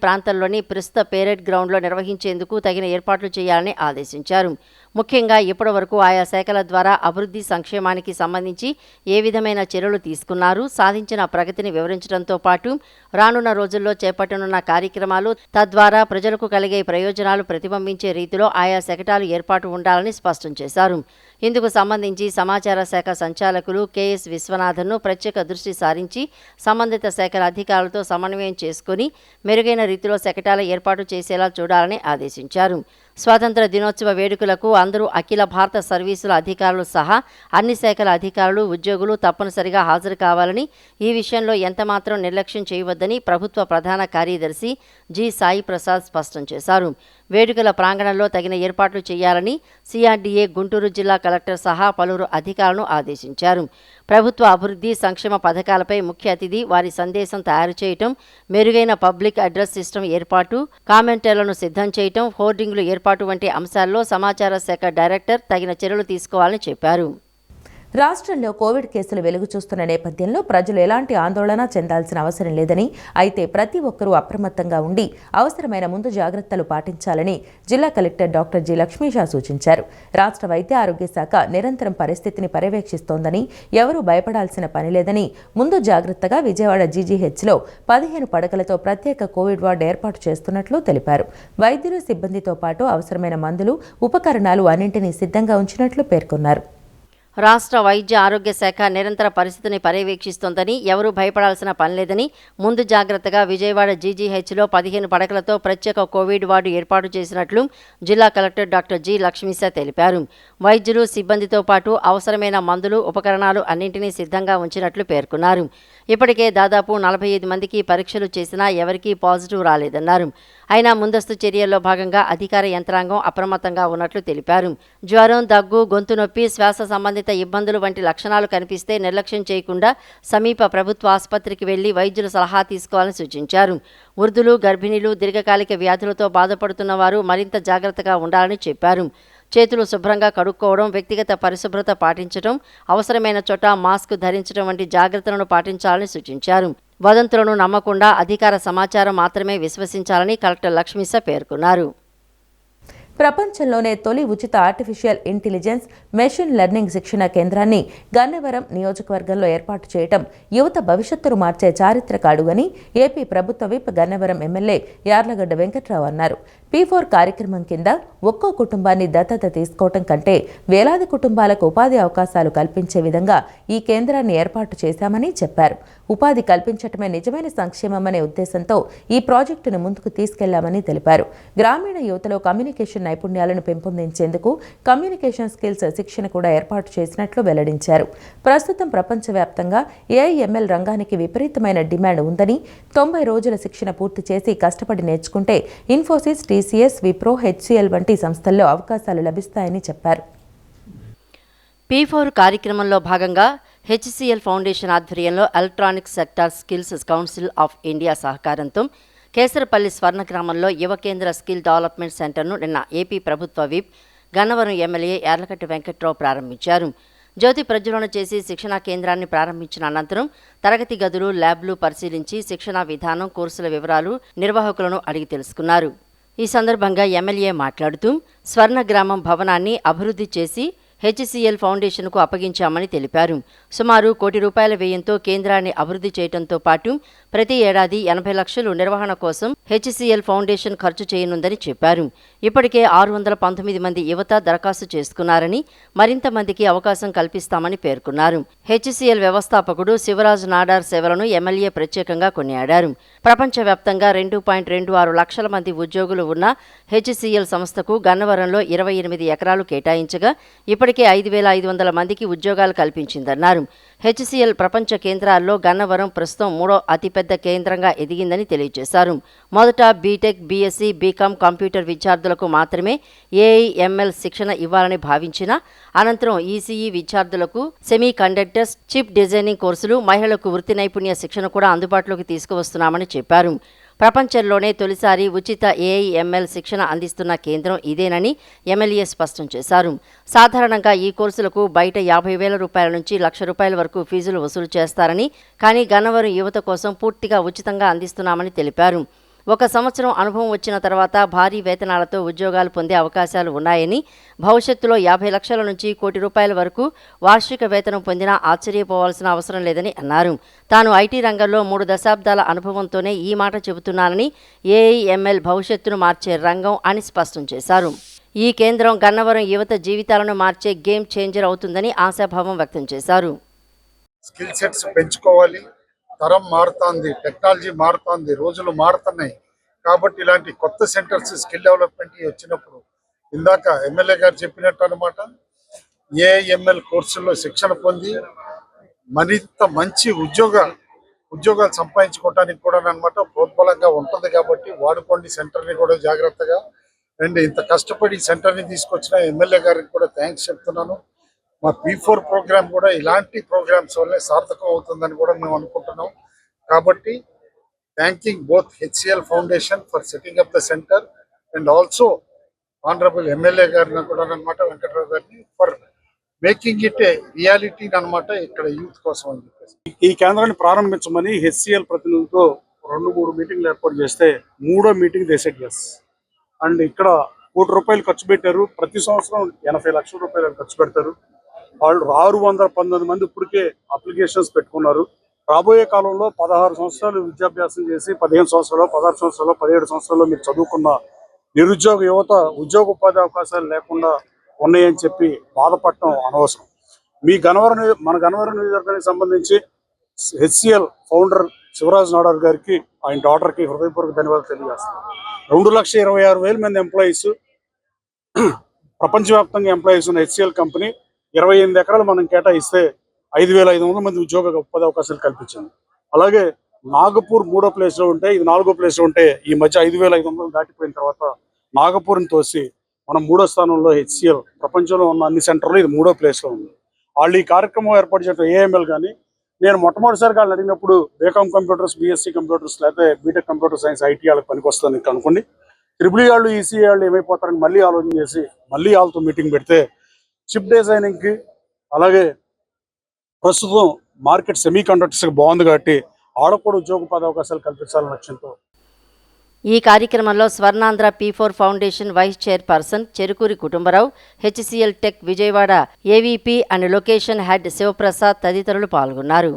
Speaker 2: ప్రాంతంలోని ప్రస్తుత పేరెడ్ గ్రౌండ్లో నిర్వహించేందుకు తగిన ఏర్పాట్లు చేయాలని ఆదేశించారు. ముఖ్యంగా ఇప్పటివరకు ఆయా శాఖల ద్వారా అభివృద్ధి, సంక్షేమానికి సంబంధించి ఏ విధమైన చర్యలు తీసుకున్నారు, సాధించిన ప్రగతిని వివరించడంతో పాటు రానున్న రోజుల్లో చేపట్టనున్న కార్యక్రమాలు, తద్వారా ప్రజలకు కలిగే ప్రయోజనాలు ప్రతిబింబించే రీతిలో ఆయా శకటాలు ఏర్పాటు ఉండాలని స్పష్టం చేశారు. ఇందుకు సంబంధించి సమాచార శాఖ సంచాలకులు కెఎస్ విశ్వనాథన్ను ప్రత్యేక దృష్టి సారించి సంబంధిత శాఖల అధికారులతో సమన్వయం చేసుకుని మెరుగైన రీతిలో శకటాల ఏర్పాటు చేసేలా చూడాలని ఆదేశించారు. స్వాతంత్ర దినోత్సవ వేడుకలకు అందరూ అఖిల భారత సర్వీసుల అధికారులు సహా అన్ని శాఖల అధికారులు, ఉద్యోగులు తప్పనిసరిగా హాజరు కావాలని, ఈ విషయంలో ఎంతమాత్రం నిర్లక్ష్యం చేయవద్దని ప్రభుత్వ ప్రధాన కార్యదర్శి జి సాయి ప్రసాద్ స్పష్టం చేశారు. వేడుకల ప్రాంగణంలో తగిన ఏర్పాట్లు చేయాలని సిఆర్డీఏ గుంటూరు జిల్లా కలెక్టర్ సహా పలువురు అధికారులను ఆదేశించారు. ప్రభుత్వ అభివృద్ధి, సంక్షేమ పథకాలపై ముఖ్య అతిథి వారి సందేశం తయారు చేయటం, మెరుగైన పబ్లిక్ అడ్రస్ సిస్టమ్ ఏర్పాటు, కామెంటర్లను సిద్ధం చేయటం, హోర్డింగ్లు ఏర్పాటు వంటి అంశాల్లో సమాచార శాఖ డైరెక్టర్ తగిన చర్యలు తీసుకోవాలని చెప్పారు.
Speaker 1: రాష్ట్రంలో కోవిడ్ కేసులు వెలుగు చూస్తున్న నేపథ్యంలో ప్రజలు ఎలాంటి ఆందోళన చెందాల్సిన అవసరం లేదని, అయితే ప్రతి ఒక్కరూ అప్రమత్తంగా ఉండి అవసరమైన ముందు జాగ్రత్తలు పాటించాలని జిల్లా కలెక్టర్ డాక్టర్ జి లక్ష్మీషా సూచించారు. రాష్ట్ర వైద్య ఆరోగ్య శాఖ నిరంతరం పరిస్థితిని పర్యవేక్షిస్తోందని, ఎవరూ భయపడాల్సిన పని లేదని, ముందు జాగ్రత్తగా విజయవాడ జీజీహెచ్లో 15 పడకలతో ప్రత్యేక కోవిడ్ వార్డు ఏర్పాటు చేస్తున్నట్లు తెలిపారు. వైద్యులు, సిబ్బందితో పాటు అవసరమైన మందులు, ఉపకరణాలు అన్నింటినీ సిద్ధంగా ఉంచినట్లు పేర్కొన్నారు.
Speaker 2: రాష్ట్ర వైద్య ఆరోగ్య శాఖ నిరంతర పరిస్థితిని పర్యవేక్షిస్తోందని, ఎవరూ భయపడాల్సిన పనిలేదని, ముందు జాగ్రత్తగా విజయవాడ జీజీహెచ్లో 15 పడకలతో ప్రత్యేక కోవిడ్ వార్డు ఏర్పాటు చేసినట్లు జిల్లా కలెక్టర్ డాక్టర్ జి లక్ష్మీశా తెలిపారు. వైద్యులు, సిబ్బందితో పాటు అవసరమైన మందులు, ఉపకరణాలు అన్నింటినీ సిద్ధంగా ఉంచినట్లు పేర్కొన్నారు. ఇప్పటికే దాదాపు 45 మందికి పరీక్షలు చేసినా ఎవరికీ పాజిటివ్ రాలేదన్నారు. అయినా ముందస్తు చర్యల్లో భాగంగా అధికార యంత్రాంగం అప్రమత్తంగా ఉన్నట్లు తెలిపారు. జ్వరం, దగ్గు, గొంతు నొప్పి, శ్వాస సంబంధిత ఇబ్బందులు వంటి లక్షణాలు కనిపిస్తే నిర్లక్ష్యం చేయకుండా సమీప ప్రభుత్వ ఆసుపత్రికి వెళ్లి వైద్యుల సలహా తీసుకోవాలని సూచించారు. వృద్ధులు, గర్భిణీలు, దీర్ఘకాలిక వ్యాధులతో బాధపడుతున్న వారు మరింత జాగ్రత్తగా ఉండాలని చెప్పారు. చేతులు శుభ్రంగా కడుక్కోవడం, వ్యక్తిగత పరిశుభ్రత పాటించడం, అవసరమైన చోట మాస్క్ ధరించడం వంటి జాగ్రత్తలను పాటించాలని సూచించారు. వదంతులను నమ్మకుండా అధికార సమాచారం మాత్రమే విశ్వసించాలని కలెక్టర్ లక్ష్మీశా పేర్కొన్నారు.
Speaker 1: ప్రపంచంలోనే తొలి ఉచిత ఆర్టిఫిషియల్ ఇంటెలిజెన్స్ మెషిన్ లెర్నింగ్ శిక్షణ కేంద్రాన్ని గన్నవరం నియోజకవర్గంలో ఏర్పాటు చేయడం యువత భవిష్యత్తును మార్చే చారిత్రక అడుగని ఏపీ ప్రభుత్వ విప్ గన్నవరం ఎమ్మెల్యే యార్లగడ్డ వెంకట్రావు అన్నారు. P4 కార్యక్రమం కింద ఒక్కో కుటుంబాన్ని దత్తత తీసుకోవటం కంటే వేలాది కుటుంబాలకు ఉపాధి అవకాశాలు కల్పించే విధంగా ఈ కేంద్రాన్ని ఏర్పాటు చేశామని చెప్పారు. ఉపాధి కల్పించటమే నిజమైన సంక్షేమమనే ఉద్దేశంతో ఈ ప్రాజెక్టును ముందుకు తీసుకెళ్లామని తెలిపారు. గ్రామీణ యువతలో కమ్యూనికేషన్ నైపుణ్యాలను పెంపొందించేందుకు కమ్యూనికేషన్ స్కిల్స్ శిక్షణ కూడా ఏర్పాటు చేసినట్లు వెల్లడించారు. ప్రస్తుతం ప్రపంచవ్యాప్తంగా ఏఐఎంఎల్ రంగానికి విపరీతమైన డిమాండ్ ఉందని 90 రోజుల శిక్షణ పూర్తి చేసి కష్టపడి నేర్చుకుంటే ఇన్ఫోసిస్, టీసీఎస్, విప్రో, హెచ్సిఎల్ వంటి సంస్థల్లో అవకాశాలు లభిస్తాయని చెప్పారు.
Speaker 2: P4 కార్యక్రమంలో భాగంగా హెచ్సిఎల్ ఫౌండేషన్ ఆధ్వర్యంలో electronic sector skills council of India సహకారంతో కేసరపల్లి స్వర్ణ గ్రామంలో యువ కేంద్ర స్కిల్ డెవలప్మెంట్ సెంటర్ను నిన్న ఏపీ ప్రభుత్వ విప్ గన్నవరం ఎమ్మెల్యే యార్లకట్టి వెంకట్రావు ప్రారంభించారు. జ్యోతి ప్రజ్వలన చేసి శిక్షణా కేంద్రాన్ని ప్రారంభించిన అనంతరం తరగతి గదులు, ల్యాబ్లు పరిశీలించి శిక్షణా విధానం, కోర్సుల వివరాలు నిర్వాహకులను అడిగి తెలుసుకున్నారు. ఈ సందర్భంగా ఎమ్మెల్యే మాట్లాడుతూ స్వర్ణ గ్రామం భవనాన్ని అభివృద్ధి చేసి హెచ్సిఎల్ ఫౌండేషన్కు అప్పగించామని తెలిపారు. సుమారు ₹1 కోటి వ్యయంతో కేంద్రాన్ని అభివృద్ధి చేయడంతో పాటు ప్రతి ఏడాది 80 లక్షలు నిర్వహణ కోసం హెచ్సిఎల్ ఫౌండేషన్ ఖర్చు చేయనుందని చెప్పారు. ఇప్పటికే 619 మంది యువత దరఖాస్తు చేసుకున్నారని, మరింత మందికి అవకాశం కల్పిస్తామని పేర్కొన్నారు. హెచ్సిఎల్ వ్యవస్థాపకుడు శివరాజ్ నాడార్ సేవలను ఎమ్మెల్యే ప్రత్యేకంగా కొనియాడారు. ప్రపంచవ్యాప్తంగా 2.26 లక్షల మంది ఉద్యోగులు ఉన్న హెచ్సిఎల్ సంస్థకు గన్నవరంలో 28 ఎకరాలు కేటాయించగా ఇప్పటికే 5,500 మందికి ఉద్యోగాలు కల్పించిందన్నారు. హెచ్సిఎల్ ప్రపంచ కేంద్రాల్లో గన్నవరం ప్రస్తుతం 3వ అతిపెద్ద కేంద్రంగా ఎదిగిందని తెలియజేశారు. మొదట బీటెక్, బీఎస్సీ, బీకామ్ కంప్యూటర్ విద్యార్థులకు మాత్రమే ఏఐఎంఎల్ శిక్షణ ఇవ్వాలని భావించినా అనంతరం ఈసీఈ విద్యార్థులకు సెమీ కండక్టర్స్, చిప్ డిజైనింగ్ కోర్సులు, మహిళలకు వృత్తి నైపుణ్య శిక్షణ కూడా అందుబాటులోకి తీసుకువస్తున్నామని చెప్పారు. ప్రపంచంలోనే తొలిసారి ఉచిత ఏఐఎంఎల్ శిక్షణ అందిస్తున్న కేంద్రం ఇదేనని ఎమ్మెల్యే స్పష్టం చేశారు. సాధారణంగా ఈ కోర్సులకు బయట ₹50,000 నుంచి ₹1,00,000 వరకు ఫీజులు వసూలు చేస్తారని, కానీ గన్నవరం యువత కోసం పూర్తిగా ఉచితంగా అందిస్తున్నామని తెలిపారు. 1 సంవత్సరం అనుభవం వచ్చిన తర్వాత భారీ వేతనాలతో ఉద్యోగాలు పొందే అవకాశాలు ఉన్నాయని, భవిష్యత్తులో 50 లక్షల నుంచి ₹1 కోటి వరకు వార్షిక వేతనం పొందినా ఆశ్చర్యపోవాల్సిన అవసరం లేదని అన్నారు. తాను ఐటీ రంగంలో 3 దశాబ్దాల అనుభవంతోనే ఈ మాట చెబుతున్నానని, ఏఐఎంఎల్ భవిష్యత్తును మార్చే రంగం అని స్పష్టం చేశారు. ఈ కేంద్రం గన్నవరం యువత జీవితాలను మార్చే గేమ్ చేంజర్ అవుతుందని ఆశాభావం వ్యక్తం చేశారు.
Speaker 5: స్కిల్ సెట్స్ పెంచుకోవాలి. తరం మారుతుంది, టెక్నాలజీ మారుతుంది, రోజులు మారుతున్నాయి. కాబట్టి ఇలాంటి కొత్త సెంటర్స్ స్కిల్ డెవలప్మెంట్ వచ్చినప్పుడు ఇందాక ఎమ్మెల్యే గారు చెప్పినట్టు అనమాట, ఏఐఎంఎల్ కోర్సుల్లో శిక్షణ పొంది మరింత మంచి ఉద్యోగాలు సంపాదించుకోవడానికి కూడా అనమాట ప్రోద్బలంగా ఉంటుంది. కాబట్టి వాడుకోండి సెంటర్ని కూడా జాగ్రత్తగా. అండ్ ఇంత కష్టపడి సెంటర్ని తీసుకొచ్చిన ఎమ్మెల్యే గారికి కూడా థ్యాంక్స్ చెప్తున్నాను. మా P4 ప్రోగ్రామ్ కూడా ఇలాంటి ప్రోగ్రామ్స్ వల్లే సార్థకం అవుతుందని కూడా మేము అనుకుంటున్నాం. కాబట్టి thanking both HCl foundation for setting up the centre and also honourable MLA గారిని కూడా అనమాట వెంకట్రావు గారిని for making it a reality అనమాట ఇక్కడ యూత్ కోసం అని చెప్పేసి.
Speaker 6: ఈ కేంద్రాన్ని ప్రారంభించమని హెచ్సిఎల్ ప్రతినిధులతో 2-3 మీటింగ్లు ఏర్పాటు చేస్తే 3వ మీటింగ్ దేశెడ్ ఎస్. అండ్ ఇక్కడ ₹1 కోటి ఖర్చు పెట్టారు. ప్రతి సంవత్సరం ₹80 లక్షల ఖర్చు పెడతారు. వాళ్ళు 619 మంది ఇప్పటికే అప్లికేషన్స్ పెట్టుకున్నారు. రాబోయే కాలంలో 16 సంవత్సరాలు విద్యాభ్యాసం చేసి 15 సంవత్సరాలు, 16 సంవత్సరాలు, 17 సంవత్సరాల్లో మీరు చదువుకున్న నిరుద్యోగ యువత ఉద్యోగ ఉపాధి అవకాశాలు లేకుండా ఉన్నాయని చెప్పి బాధపడటం అనవసరం. మన గన్నవరం నియోజకవర్గానికి సంబంధించి హెచ్సిఎల్ ఫౌండర్ శివరాజ్ నాడార్ గారికి, ఆయన డాటర్కి హృదయపూర్వక ధన్యవాదాలు తెలియజేస్తాను. 2,26,6,000 మంది ఎంప్లాయీస్, ప్రపంచవ్యాప్తంగా ఎంప్లాయీస్ ఉన్న హెచ్సిఎల్ కంపెనీ 28 ఎకరాలు మనం కేటాయిస్తే 5,500 మంది ఉద్యోగ ఉపాధి అవకాశాలు కల్పించింది. అలాగే నాగపూర్ 3వ ప్లేస్లో ఉంటే, ఇది 4వ ప్లేస్లో ఉంటే ఈ మధ్య 5,500 దాటిపోయిన తర్వాత నాగపూర్ని తోసి మనం 3వ స్థానంలో హెచ్సిఎల్ ప్రపంచంలో ఉన్న అన్ని సెంటర్లో ఇది 3వ ప్లేస్లో ఉంది. వాళ్ళు ఈ కార్యక్రమం ఏర్పాటు చేయడం ఏఎంఎల్ కానీ, నేను మొట్టమొదటిసారిగా వాళ్ళని అడిగినప్పుడు బీకామ్ కంప్యూటర్స్, బీఎస్సీ కంప్యూటర్స్, లేకపోతే బీటెక్ కంప్యూటర్ సైన్స్, ఐటీ వాళ్ళకి పనికి వస్తుంది అనుకోండి. ట్రిపుల్ వాళ్ళు, ఈసీఈ వాళ్ళు ఏమైపోతారని మళ్ళీ ఆలోచన చేసి మళ్ళీ వాళ్ళతో మీటింగ్ పెడితే చిప్ డిజైనింగ్కి, అలాగే ప్రస్తుతం మార్కెట్ సెమీ కండక్టర్స్కి బాగుంది కాబట్టి ఆడకు కూడా ఉద్యోగోపాధి అవకాశాలు కల్పించాలనే లక్ష్యంతో
Speaker 2: ఈ కార్యక్రమంలో Swarnandhra P4 foundation vice chairperson Cherukuri Kutumbarao, HCL tech Vijayawada AVP and location head Sivaprasad తదితరులు పాల్గొన్నారు.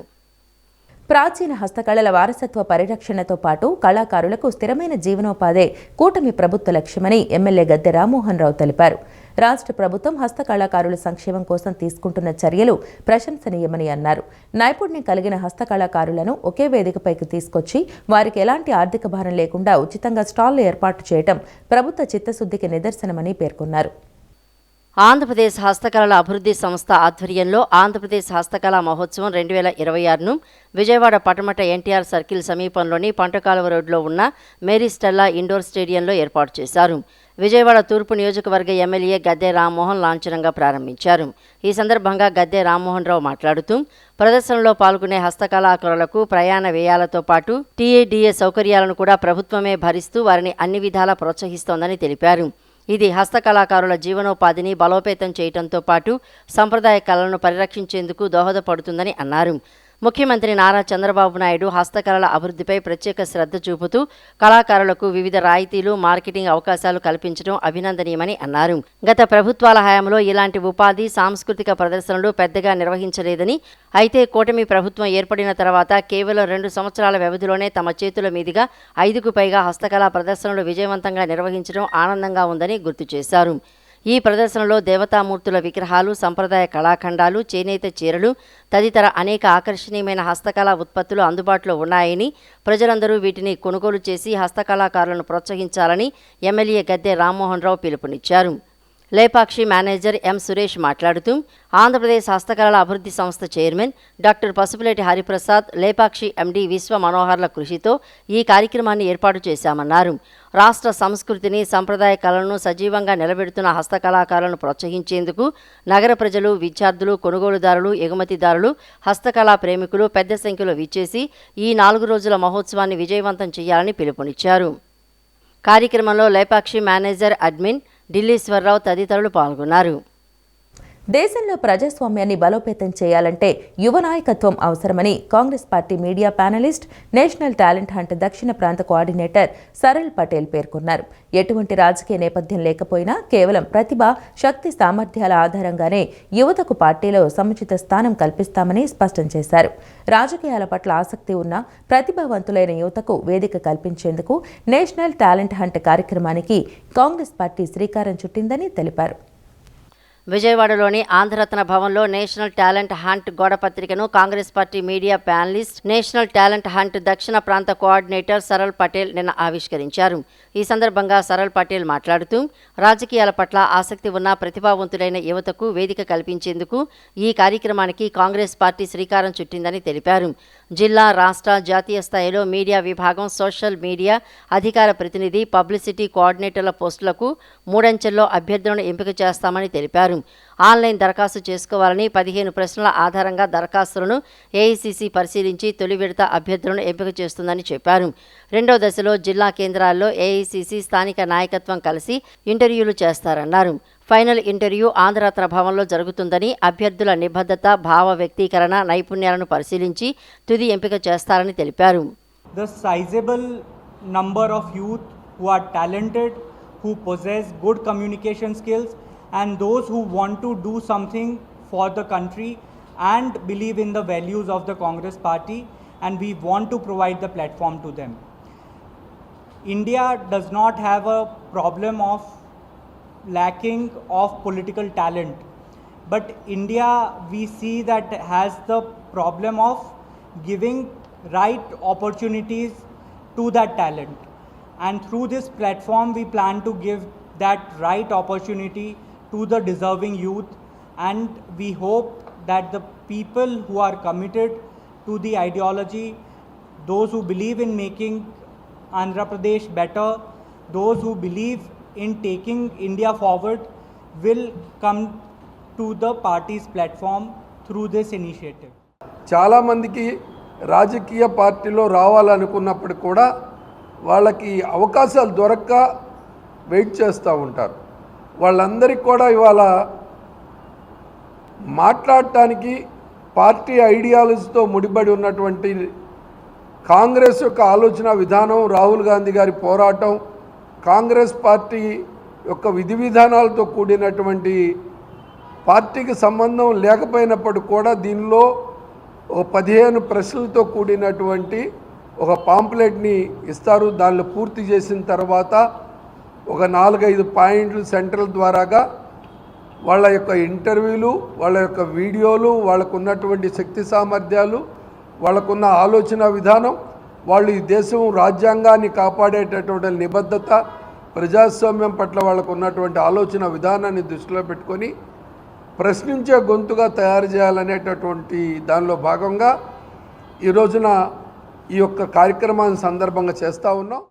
Speaker 1: ప్రాచీన హస్తకళల వారసత్వ పరిరక్షణతో పాటు కళాకారులకు స్థిరమైన జీవనోపాధే కూటమి ప్రభుత్వ లక్ష్యమని ఎమ్మెల్యే గద్దె రామ్మోహన్ రావు తెలిపారు. రాష్ట్ర ప్రభుత్వం హస్తకళాకారుల సంక్షేమం కోసం తీసుకుంటున్న చర్యలు ప్రశంసనీయమని అన్నారు. నైపుణ్యం కలిగిన హస్తకళాకారులను ఒకే వేదికపైకి తీసుకొచ్చి వారికి ఎలాంటి ఆర్థిక భారం లేకుండా ఉచితంగా స్టాళ్లు ఏర్పాటు చేయడం ప్రభుత్వ చిత్తశుద్ధికి నిదర్శనమని పేర్కొన్నారు.
Speaker 2: ఆంధ్రప్రదేశ్ హస్తకళల అభివృద్ధి సంస్థ ఆధ్వర్యంలో ఆంధ్రప్రదేశ్ హస్తకళా మహోత్సవం 2026ను విజయవాడ పటమట ఎన్టీఆర్ సర్కిల్ సమీపంలోని పంటకాలువ రోడ్లో ఉన్న మేరీ స్టెల్లా ఇండోర్ స్టేడియంలో ఏర్పాటు చేశారు. విజయవాడ తూర్పు నియోజకవర్గ ఎమ్మెల్యే గద్దె రామ్మోహన్ లాంఛనంగా ప్రారంభించారు. ఈ సందర్భంగా గద్దె రామ్మోహన్ రావు మాట్లాడుతూ ప్రదర్శనలో పాల్గొనే హస్తకళాకారులకు ప్రయాణ వ్యయాలతో పాటు టీఏడీఏ సౌకర్యాలను కూడా ప్రభుత్వమే భరిస్తూ వారిని అన్ని విధాలా ప్రోత్సహిస్తోందని తెలిపారు. ఇది హస్తకళాకారుల జీవనోపాధిని బలోపేతం చేయడంతో పాటు సంప్రదాయ కళలను పరిరక్షించేందుకు దోహదపడుతుందని అన్నారు. ముఖ్యమంత్రి నారా చంద్రబాబు నాయుడు హస్తకళల అభివృద్ధిపై ప్రత్యేక శ్రద్ధ చూపుతూ కళాకారులకు వివిధ రాయితీలు, మార్కెటింగ్ అవకాశాలు కల్పించడం అభినందనీయమని అన్నారు. గత ప్రభుత్వాల హయాంలో ఇలాంటి ఉపాధి, సాంస్కృతిక ప్రదర్శనలు పెద్దగా నిర్వహించలేదని, అయితే కూటమి ప్రభుత్వం ఏర్పడిన తర్వాత కేవలం 2 సంవత్సరాల వ్యవధిలోనే తమ చేతుల మీదుగా 5కు పైగా హస్తకళా ప్రదర్శనలు విజయవంతంగా నిర్వహించడం ఆనందంగా ఉందని గుర్తు చేశారు. ఈ ప్రదర్శనలో దేవతామూర్తుల విగ్రహాలు, సంప్రదాయ కళాఖండాలు, చేనేత చీరలు తదితర అనేక ఆకర్షణీయమైన హస్తకళా ఉత్పత్తులు అందుబాటులో ఉన్నాయని, ప్రజలందరూ వీటిని కొనుగోలు చేసి హస్తకళాకారులను ప్రోత్సహించాలని ఎమ్మెల్యే గద్దె రామ్మోహన్ రావు పిలుపునిచ్చారు. లేపాక్షి మేనేజర్ ఎం సురేష్ మాట్లాడుతూ ఆంధ్రప్రదేశ్ హస్తకళల అభివృద్ధి సంస్థ chairman doctor Pasupuleti Hariprasad, Lepakshi MD విశ్వ మనోహర్ల కృషితో ఈ కార్యక్రమాన్ని ఏర్పాటు చేశామన్నారు. రాష్ట్ర సంస్కృతిని, సంప్రదాయ కళలను సజీవంగా నిలబెడుతున్న హస్తకళాకారులను ప్రోత్సహించేందుకు నగర ప్రజలు, విద్యార్థులు, కొనుగోలుదారులు, ఎగుమతిదారులు, హస్తకళా ప్రేమికులు పెద్ద సంఖ్యలో విచ్చేసి ఈ 4 రోజుల మహోత్సవాన్ని విజయవంతం చేయాలని పిలుపునిచ్చారు. కార్యక్రమంలో లేపాక్షి మేనేజర్ అడ్మిన్ ఢిల్లీశ్వరరావు తదితరులు పాల్గొన్నారు.
Speaker 1: దేశంలో ప్రజాస్వామ్యాన్ని బలోపేతం చేయాలంటే యువ నాయకత్వం అవసరమని Congress party media panellist, national talent hunt దక్షిణ ప్రాంత కోఆర్డినేటర్ సరళ్ పటేల్ పేర్కొన్నారు. ఎటువంటి రాజకీయ నేపథ్యం లేకపోయినా కేవలం ప్రతిభ, శక్తి, సామర్థ్యాల ఆధారంగానే యువతకు పార్టీలో సముచిత స్థానం కల్పిస్తామని స్పష్టం చేశారు. రాజకీయాల పట్ల ఆసక్తి ఉన్న ప్రతిభావంతులైన యువతకు వేదిక కల్పించేందుకు నేషనల్ టాలెంట్ హంట్ కార్యక్రమానికి కాంగ్రెస్ పార్టీ శ్రీకారం చుట్టిందని తెలిపారు.
Speaker 2: విజయవాడలోని ఆంధ్రరత్న భవన్లో నేషనల్ టాలెంట్ హంట్ గోడ పత్రికను Congress party media panellist, national talent hunt దక్షిణ ప్రాంత కోఆర్డినేటర్ సరళ్ పటేల్ నిన్న ఆవిష్కరించారు. ఈ సందర్భంగా సరళ్ పటేల్ మాట్లాడుతూ రాజకీయాల పట్ల ఆసక్తి ఉన్న ప్రతిభావంతులైన యువతకు వేదిక కల్పించేందుకు ఈ కార్యక్రమానికి కాంగ్రెస్ పార్టీ శ్రీకారం చుట్టిందని తెలిపారు. జిల్లా, రాష్ట్ర, జాతీయ స్థాయిలో మీడియా విభాగం, సోషల్ మీడియా అధికార ప్రతినిధి, పబ్లిసిటీ కోఆర్డినేటర్ల పోస్టులకు 3 అంచెల్లో అభ్యర్థులను ఎంపిక చేస్తామని తెలిపారు. ఆన్లైన్ దరఖాస్తు చేసుకోవాలని 15 ప్రశ్నల ఆధారంగా దరఖాస్తులను ఏఐసీసీ పరిశీలించి తొలి విడత అభ్యర్థులను ఎంపిక చేస్తుందని చెప్పారు. 2వ దశలో జిల్లా కేంద్రాల్లో ఏఐసీసీ స్థానిక నాయకత్వం కలిసి ఇంటర్వ్యూలు చేస్తారన్నారు. ఫైనల్ ఇంటర్వ్యూ ఆంధ్రరత్న భవన్లో జరుగుతుందని, అభ్యర్థుల నిబద్ధత, భావ వ్యక్తీకరణ, నైపుణ్యాలను పరిశీలించి తుది ఎంపిక చేస్తారని తెలిపారు.
Speaker 7: The sizable number of youth who are talented, who possess good communication skills, and those who want to do something for the country and believe in the values of the Congress party, and we want to provide the platform to them. India does not have a problem of lacking of political talent, but India, we see that has the problem of giving right opportunities to that talent, and through this platform we plan to give that right opportunity to the deserving youth, and we hope that the people who are committed to the ideology, those who believe in making Andhra Pradesh better, those who believe in taking India forward, will come to the party's platform through this initiative.
Speaker 8: చాలా మందికి రాజకీయ పార్టీలో రావాలనుకున్నప్పుడు కూడా వాళ్ళకి అవకాశాలు దొరక్క wait చేస్తూ ఉంటారు. వాళ్ళందరికీ కూడా ఇవాళ మాట్లాడటానికి పార్టీ ఐడియాలజీతో ముడిపడి ఉన్నటువంటి కాంగ్రెస్ యొక్క ఆలోచన విధానం, రాహుల్ గాంధీ గారి పోరాటం, కాంగ్రెస్ పార్టీ యొక్క విధి విధానాలతో కూడినటువంటి పార్టీకి సంబంధం లేకపోయినప్పుడు కూడా దీనిలో ఒక 15 ప్రశ్నలతో కూడినటువంటి ఒక పాంప్లెట్ని ఇస్తారు. దానిలో పూర్తి చేసిన తర్వాత ఒక 4-5 పాయింట్లు సెంట్రల్ ద్వారాగా వాళ్ళ యొక్క ఇంటర్వ్యూలు, వాళ్ళ యొక్క వీడియోలు, వాళ్ళకు ఉన్నటువంటి శక్తి సామర్థ్యాలు, వాళ్ళకున్న ఆలోచన విధానం, వాళ్ళు ఈ దేశం రాజ్యాంగాన్ని కాపాడేటటువంటి నిబద్ధత, ప్రజాస్వామ్యం పట్ల వాళ్ళకు ఉన్నటువంటి ఆలోచన విధానాన్ని దృష్టిలో పెట్టుకొని ప్రశ్నించే గొంతుగా తయారు చేయాలనేటటువంటి దానిలో భాగంగా ఈ రోజున ఈ యొక్క కార్యక్రమాన్ని సందర్భంగా చేస్తూ ఉన్నాం.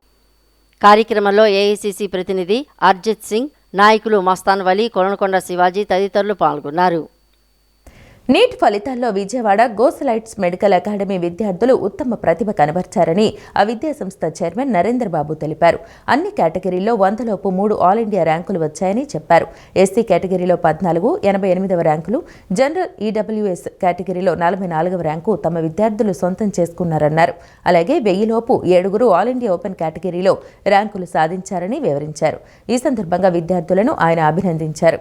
Speaker 2: కార్యక్రమంలో ఏఐసిసి ప్రతినిధి అర్జిత్ సింగ్, నాయకులు మస్తాన్ వలీ, కొలనకొండ శివాజీ తదితరులు పాల్గొన్నారు.
Speaker 1: నీట్ ఫలితాల్లో విజయవాడ గోసలైట్స్ మెడికల్ అకాడమీ విద్యార్థులు ఉత్తమ ప్రతిభ కనబర్చారని ఆ విద్యాసంస్థ చైర్మన్ నరేంద్రబాబు తెలిపారు. అన్ని కేటగిరీల్లో 100లోపు 3 ఆల్ ఇండియా ర్యాంకులు వచ్చాయని చెప్పారు. ఎస్సీ కేటగిరీలో 14, 88వ ర్యాంకులు, జనరల్ ఈడబ్ల్యూఎస్ కేటగిరీలో 44వ ర్యాంకు తమ విద్యార్థులు సొంతం చేసుకున్నారన్నారు. అలాగే 1000లోపు 7 ఆల్ ఇండియా ఓపెన్ కేటగిరీలో ర్యాంకులు సాధించారని వివరించారు. ఈ సందర్భంగా విద్యార్థులను ఆయన అభినందించారు.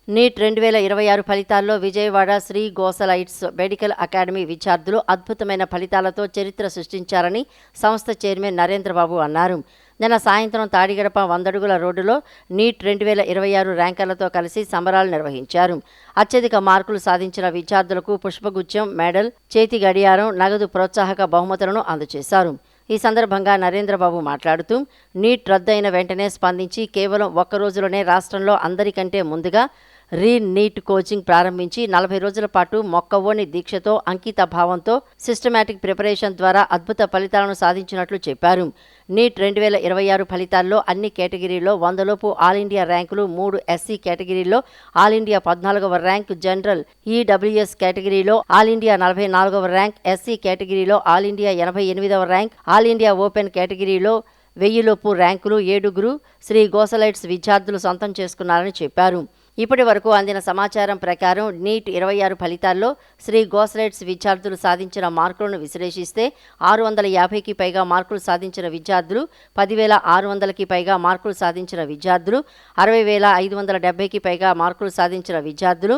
Speaker 2: నీట్ 2026 ఫలితాల్లో విజయవాడ శ్రీ గోసలైట్స్ మెడికల్ అకాడమీ విద్యార్థులు అద్భుతమైన ఫలితాలతో చరిత్ర సృష్టించారని సంస్థ చైర్మన్ నరేంద్రబాబు అన్నారు. నిన్న సాయంత్రం తాడిగడప 100 అడుగుల రోడ్డులో నీట్ 2026 ర్యాంకర్లతో కలిసి సంబరాలు నిర్వహించారు. అత్యధిక మార్కులు సాధించిన విద్యార్థులకు పుష్పగుచ్చం, మెడల్, చేతి గడియారం, నగదు ప్రోత్సాహక బహుమతులను అందజేశారు. ఈ సందర్భంగా నరేంద్రబాబు మాట్లాడుతూ నీట్ రద్దయిన వెంటనే స్పందించి కేవలం ఒక్క రోజులోనే రాష్ట్రంలో అందరికంటే ముందుగా నీట్ కోచింగ్ ప్రారంభించి 40 రోజుల పాటు మొక్కవోని దీక్షతో, అంకిత భావంతో సిస్టమాటిక్ ప్రిపరేషన్ ద్వారా అద్భుత ఫలితాలను సాధించినట్లు చెప్పారు. నీట్ 2026 ఫలితాల్లో అన్ని కేటగిరీల్లో 100లోపు ఆల్ ఇండియా ర్యాంకులు, 3 ఎస్సీ కేటగిరీల్లో ఆల్ ఇండియా 14వ ర్యాంక్, జనరల్ ఈడబ్ల్యూఎస్ కేటగిరీలో ఆల్ ఇండియా 44వ ర్యాంక్, ఎస్సీ కేటగిరీలో ఆల్ ఇండియా 88వ ర్యాంక్, ఆల్ ఇండియా ఓపెన్ కేటగిరీలో 1000లోపు ర్యాంకులు 7 శ్రీ గోసలైట్స్ విద్యార్థులు సొంతం చేసుకున్నారని చెప్పారు. ఇప్పటి వరకు అందిన సమాచారం ప్రకారం నీట్ 26 ఫలితాల్లో శ్రీ గోసలైట్స్ విద్యార్థులు సాధించిన మార్కులను విశ్లేషిస్తే 650కి పైగా మార్కులు సాధించిన విద్యార్థులు, 10,600కి పైగా మార్కులు సాధించిన విద్యార్థులు, 60,570కి పైగా మార్కులు సాధించిన విద్యార్థులు,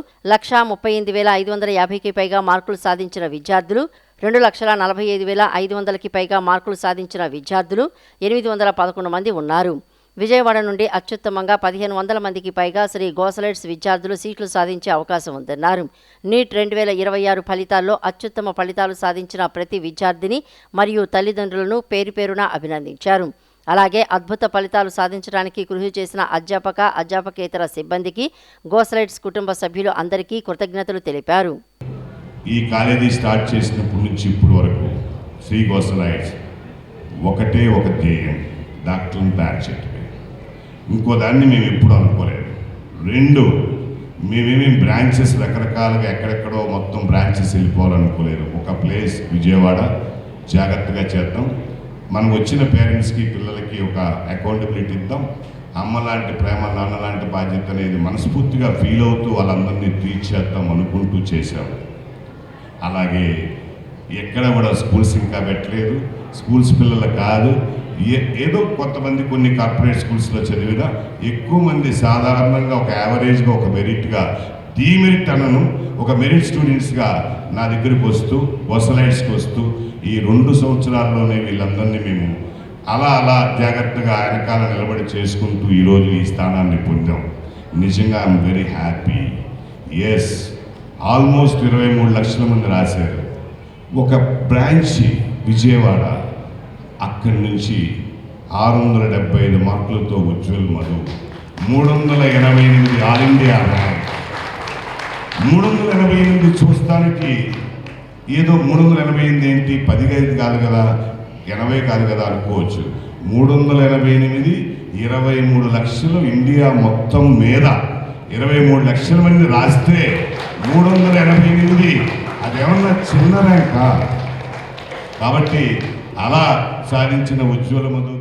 Speaker 2: 138,550కి పైగా మార్కులు సాధించిన విద్యార్థులు, 2,45,500కి పైగా మార్కులు సాధించిన విద్యార్థులు 811 మంది ఉన్నారు. విజయవాడ నుండి అత్యుత్తమంగా 1,500 మందికి పైగా శ్రీ గోసలైట్స్ విద్యార్థులు సీట్లు సాధించే అవకాశం ఉందన్నారు. నీట్ 2026 ఫలితాల్లో అత్యుత్తమ ఫలితాలు సాధించిన ప్రతి విద్యార్థిని మరియు తల్లిదండ్రులను పేరు పేరున అభినందించారు. అలాగే అద్భుత ఫలితాలు సాధించడానికి కృషి చేసిన అధ్యాపక, అధ్యాపకేతర సిబ్బందికి, గోసలైట్స్ కుటుంబ సభ్యులు అందరికీ కృతజ్ఞతలు తెలిపారు.
Speaker 9: ఈ కాలేజీ స్టార్ట్ చేసినప్పటి నుంచి ఇప్పుడు వరకు శ్రీ గోసలైట్స్ ఒకటే ఒక ధ్యేయం, డాక్టర్ని తయారు చేయటమే. ఇంకో దాన్ని మేము ఎప్పుడు అనుకోలేదు. 2, మేమేమేమి బ్రాంచెస్ రకరకాలుగా ఎక్కడెక్కడో మొత్తం బ్రాంచెస్ వెళ్ళిపోవాలనుకోలేదు. ఒక ప్లేస్ విజయవాడ, జాగ్రత్తగా చేద్దాం. మనం వచ్చిన పేరెంట్స్కి, పిల్లలకి ఒక అకౌంటబిలిటీ ఇద్దాం. అమ్మ లాంటి ప్రేమ, నాన్న లాంటి బాధ్యత అనేది మనస్ఫూర్తిగా ఫీల్ అవుతూ వాళ్ళందరినీ తీర్చేద్దాం అనుకుంటూ చేశాము. అలాగే ఎక్కడ కూడా స్కూల్స్ ఇంకా పెట్టలేదు. స్కూల్స్ పిల్లలు కాదు, ఏదో కొంతమంది కొన్ని కార్పొరేట్ స్కూల్స్లో చదివినా ఎక్కువ మంది సాధారణంగా ఒక యావరేజ్గా, ఒక మెరిట్గా, డీమెరిట్ అనను, ఒక మెరిట్ స్టూడెంట్స్గా నా దగ్గరికి వస్తూ, గోసలైట్స్కి వస్తూ ఈ 2 సంవత్సరాల్లోనే వీళ్ళందరినీ మేము అలా జాగ్రత్తగా వెనకాల నిలబడి చేసుకుంటూ ఈరోజు ఈ స్థానాన్ని పొందాం. నిజంగా I'm very happy. Yes, almost 23 లక్షల మంది రాశారు. ఒక బ్రాంచ్ విజయవాడ, అక్కడి నుంచి 675 మార్కులతో Ujjwal Madhu, 388 all India rank. 388 చూస్తానికి ఏదో 388 ఏంటి, 10 కాదు కదా, 80 కాదు కదా అనుకోవచ్చు. 388, 23 లక్షలు ఇండియా మొత్తం మీద 23 లక్షల మంది రాస్తే 388 అదేమన్నా చిన్న ర్యాంకా? కాబట్టి అలా సాధించిన ఉజ్వల మధుకి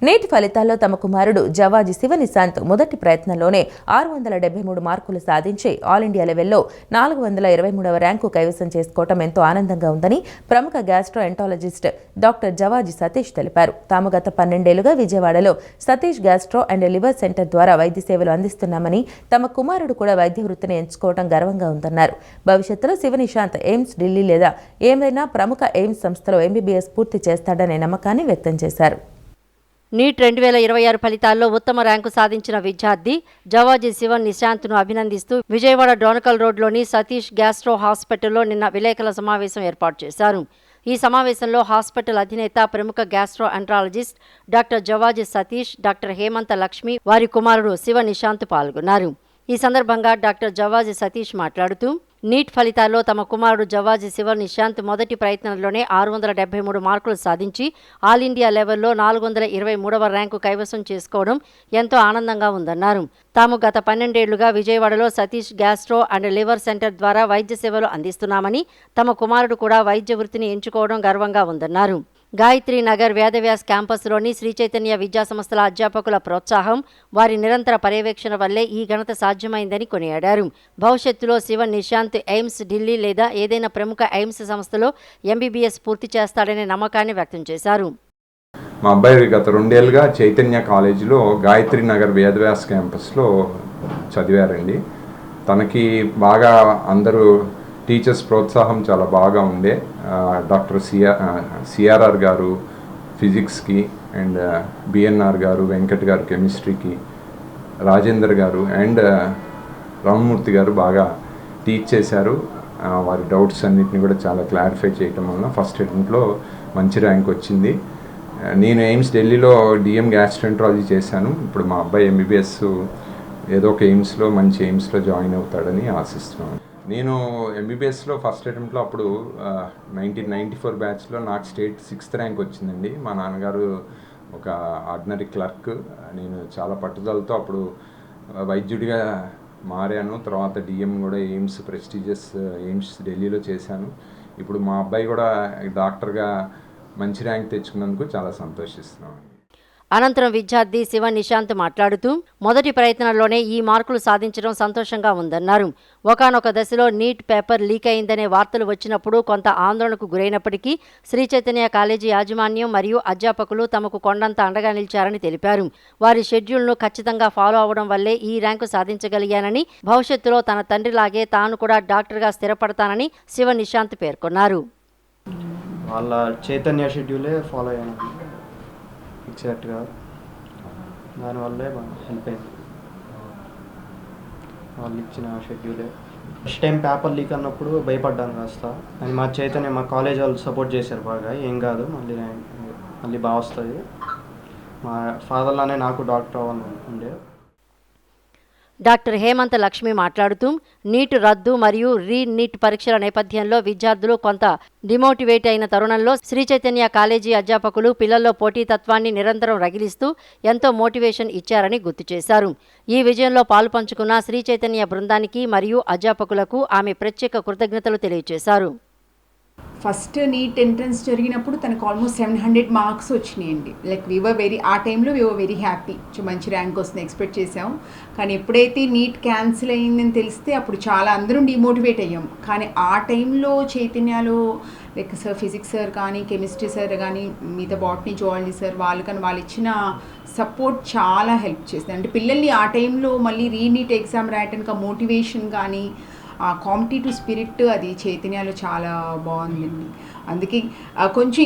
Speaker 1: నీట్ ఫలితాల్లో తమ కుమారుడు జవాజీ శివనిశాంత్ మొదటి ప్రయత్నంలోనే 673 మార్కులు సాధించి ఆల్ ఇండియా లెవెల్లో 423వ ర్యాంకు కైవసం చేసుకోవటం ఎంతో ఆనందంగా ఉందని ప్రముఖ gastro enterologist doctor Javaji Satish తెలిపారు. తాము గత 12 ఏళ్లుగా విజయవాడలో Satish gastro and liver centre ద్వారా వైద్య సేవలు అందిస్తున్నామని, తమ కుమారుడు కూడా వైద్య వృత్తిని ఎంచుకోవడం గర్వంగా ఉందన్నారు. భవిష్యత్తులో శివనిశాంత్ ఎయిమ్స్, ఢిల్లీ లేదా ఏమైనా ప్రముఖ ఎయిమ్స్ సంస్థలో MBBS పూర్తి చేస్తాడనే నమ్మకాన్ని వ్యక్తం చేశారు.
Speaker 2: నీట్ 2026 ఫలితాల్లో ఉత్తమ ర్యాంకు సాధించిన విద్యార్థి జవాజీ శివన్ నిశాంత్ను అభినందిస్తూ విజయవాడ డోనకల్ రోడ్లోని సతీష్ గ్యాస్ట్రో హాస్పిటల్లో నిన్న విలేకరుల సమావేశం ఏర్పాటు చేశారు. ఈ సమావేశంలో హాస్పిటల్ అధినేత ప్రముఖ gastroenterologist doctor Javaji Satish, doctor Hemantha Lakshmi, వారి కుమారుడు శివ నిశాంత్ పాల్గొన్నారు. ఈ సందర్భంగా డాక్టర్ జవాజీ సతీష్ మాట్లాడుతూ నీట్ ఫలితాల్లో తమ కుమారుడు జవాజీ శివ నిశాంత్ మొదటి ప్రయత్నంలోనే 673 మార్కులు సాధించి ఆల్ ఇండియా లెవెల్లో 423వ ర్యాంకు కైవసం చేసుకోవడం ఎంతో ఆనందంగా ఉందన్నారు. తాము గత 12 ఏళ్లుగా విజయవాడలో Satish gastro and liver centre ద్వారా వైద్య సేవలు అందిస్తున్నామని, తమ కుమారుడు కూడా వైద్య వృత్తిని ఎంచుకోవడం గర్వంగా ఉందన్నారు. గాయత్రి నగర్ వేదవ్యాస్ క్యాంపస్లోని శ్రీ చైతన్య విద్యా సంస్థల అధ్యాపకుల ప్రోత్సాహం, వారి నిరంతర పర్యవేక్షణ వల్లే ఈ ఘనత సాధ్యమైందని కొనియాడారు. భవిష్యత్తులో శివ నిశాంత్ ఎయిమ్స్ ఢిల్లీ లేదా ఏదైనా ప్రముఖ ఎయిమ్స్ సంస్థలో ఎంబీబీఎస్ పూర్తి చేస్తాడనే నమ్మకాన్ని వ్యక్తం చేశారు.
Speaker 10: మా అబ్బాయి గత 2 ఏళ్ళుగా చైతన్య కాలేజీలో గాయత్రి నగర్ వేదవ్యాస్ క్యాంపస్లో చదివారండి. తనకి బాగా అందరూ టీచర్స్ ప్రోత్సాహం చాలా బాగా ఉండే. డాక్టర్ సిఆర్ఆర్ గారు ఫిజిక్స్కి, అండ్ బిఎన్ఆర్ గారు, వెంకట్ గారు కెమిస్ట్రీకి, రాజేందర్ గారు అండ్ రామమూర్తి గారు బాగా టీచ్ చేశారు. వారి డౌట్స్ అన్నిటిని కూడా చాలా క్లారిఫై చేయటం వలన ఫస్ట్ అటెంప్ట్లో మంచి ర్యాంక్ వచ్చింది. నేను ఎయిమ్స్ ఢిల్లీలో డిఎం గ్యాస్ట్రోఎంట్రాలజీ చేశాను. ఇప్పుడు మా అబ్బాయి ఎంబీబీఎస్ ఏదో ఒక ఎయిమ్స్లో, మంచి ఎయిమ్స్లో జాయిన్ అవుతాడని ఆశిస్తున్నాను. నేను ఎంబీబీఎస్లో ఫస్ట్ అటెంప్ట్లో అప్పుడు 1994 బ్యాచ్లో నాకు స్టేట్ 6th ర్యాంక్ వచ్చిందండి. మా నాన్నగారు ఒక ఆర్డినరీ క్లర్క్. నేను చాలా పట్టుదలతో అప్పుడు వైద్యుడిగా మారాను. తర్వాత డిఎం కూడా ఎయిమ్స్, ప్రెస్టీజియస్ ఎయిమ్స్ ఢిల్లీలో చేశాను. ఇప్పుడు మా అబ్బాయి కూడా డాక్టర్గా మంచి ర్యాంక్ తెచ్చుకున్నందుకు చాలా సంతోషిస్తున్నాను.
Speaker 2: అనంతరం విద్యార్థి శివ నిశాంత్ మాట్లాడుతూ మొదటి ప్రయత్నంలోనే ఈ మార్కులు సాధించడం సంతోషంగా ఉందన్నారు. ఒకానొక దశలో నీట్ పేపర్ లీక్ అయిందనే వార్తలు వచ్చినప్పుడు కొంత ఆందోళనకు గురైనప్పటికీ శ్రీ చైతన్య కాలేజీ యాజమాన్యం మరియు అధ్యాపకులు తమకు కొండంత అండగా నిలిచారని తెలిపారు. వారి షెడ్యూల్ను ఖచ్చితంగా ఫాలో అవడం వల్లే ఈ ర్యాంకు సాధించగలిగానని, భవిష్యత్తులో తన తండ్రిలాగే తాను కూడా డాక్టర్గా స్థిరపడతానని శివ నిశాంత్ పేర్కొన్నారు.
Speaker 11: వాళ్ళ చైతన్య షెడ్యూలే ఫాలో అయ్యాను ఎగ్జాక్ట్గా. దానివల్లే బాగా హెల్ప్ అయింది. వాళ్ళు ఇచ్చిన షెడ్యూలే. ఫస్ట్ టైం పేపర్ లీక్ అన్నప్పుడు భయపడ్డాను కాస్త. అని మా చైతన్య, మా కాలేజ్ వాళ్ళు సపోర్ట్ చేశారు బాగా. ఏం కాదు, మళ్ళీ బాగా వస్తుంది. మా ఫాదర్లానే నాకు డాక్టర్ అవ్వాలని ఉండే.
Speaker 2: డాక్టర్ హేమంత లక్ష్మి మాట్లాడుతూ నీట్ రద్దు మరియు నీట్ పరీక్షల నేపథ్యంలో విద్యార్థులు కొంత డిమోటివేట్ అయిన తరుణంలో శ్రీ చైతన్య కాలేజీ అధ్యాపకులు పిల్లల్లో పోటీతత్వాన్ని నిరంతరం రగిలిస్తూ ఎంతో మోటివేషన్ ఇచ్చారని గుర్తు చేశారు. ఈ విజయంలో పాలుపంచుకున్న శ్రీ చైతన్య బృందానికి మరియు అధ్యాపకులకు ఆమె ప్రత్యేక కృతజ్ఞతలు తెలియజేశారు.
Speaker 12: ఫస్ట్ నీట్ ఎంట్రన్స్ జరిగినప్పుడు తనకు ఆల్మోస్ట్ 700 మార్క్స్ వచ్చినాయండి. లైక్ ఆ టైంలో వీ వర్ వెరీ హ్యాపీ. మంచి ర్యాంక్ వస్తుంది ఎక్స్పెక్ట్ చేసాం. కానీ ఎప్పుడైతే నీట్ క్యాన్సిల్ అయిందని తెలిస్తే అప్పుడు చాలా అందరం డిమోటివేట్ అయ్యాం. కానీ ఆ టైంలో చైతన్యలో లైక్ సార్, ఫిజిక్స్ సార్ కానీ, కెమిస్ట్రీ సార్ కానీ, మిగతా బాటనీ, జువాలజీ సార్ వాళ్ళు కానీ వాళ్ళు ఇచ్చిన సపోర్ట్ చాలా హెల్ప్ చేస్తుంది. అంటే పిల్లల్ని ఆ టైంలో మళ్ళీ నీట్ ఎగ్జామ్ రాయడానికి మోటివేషన్ కానీ, ఆ కాంపిటేటివ్ స్పిరిట్ అది చైతన్యలో చాలా బాగుందండి. అందుకే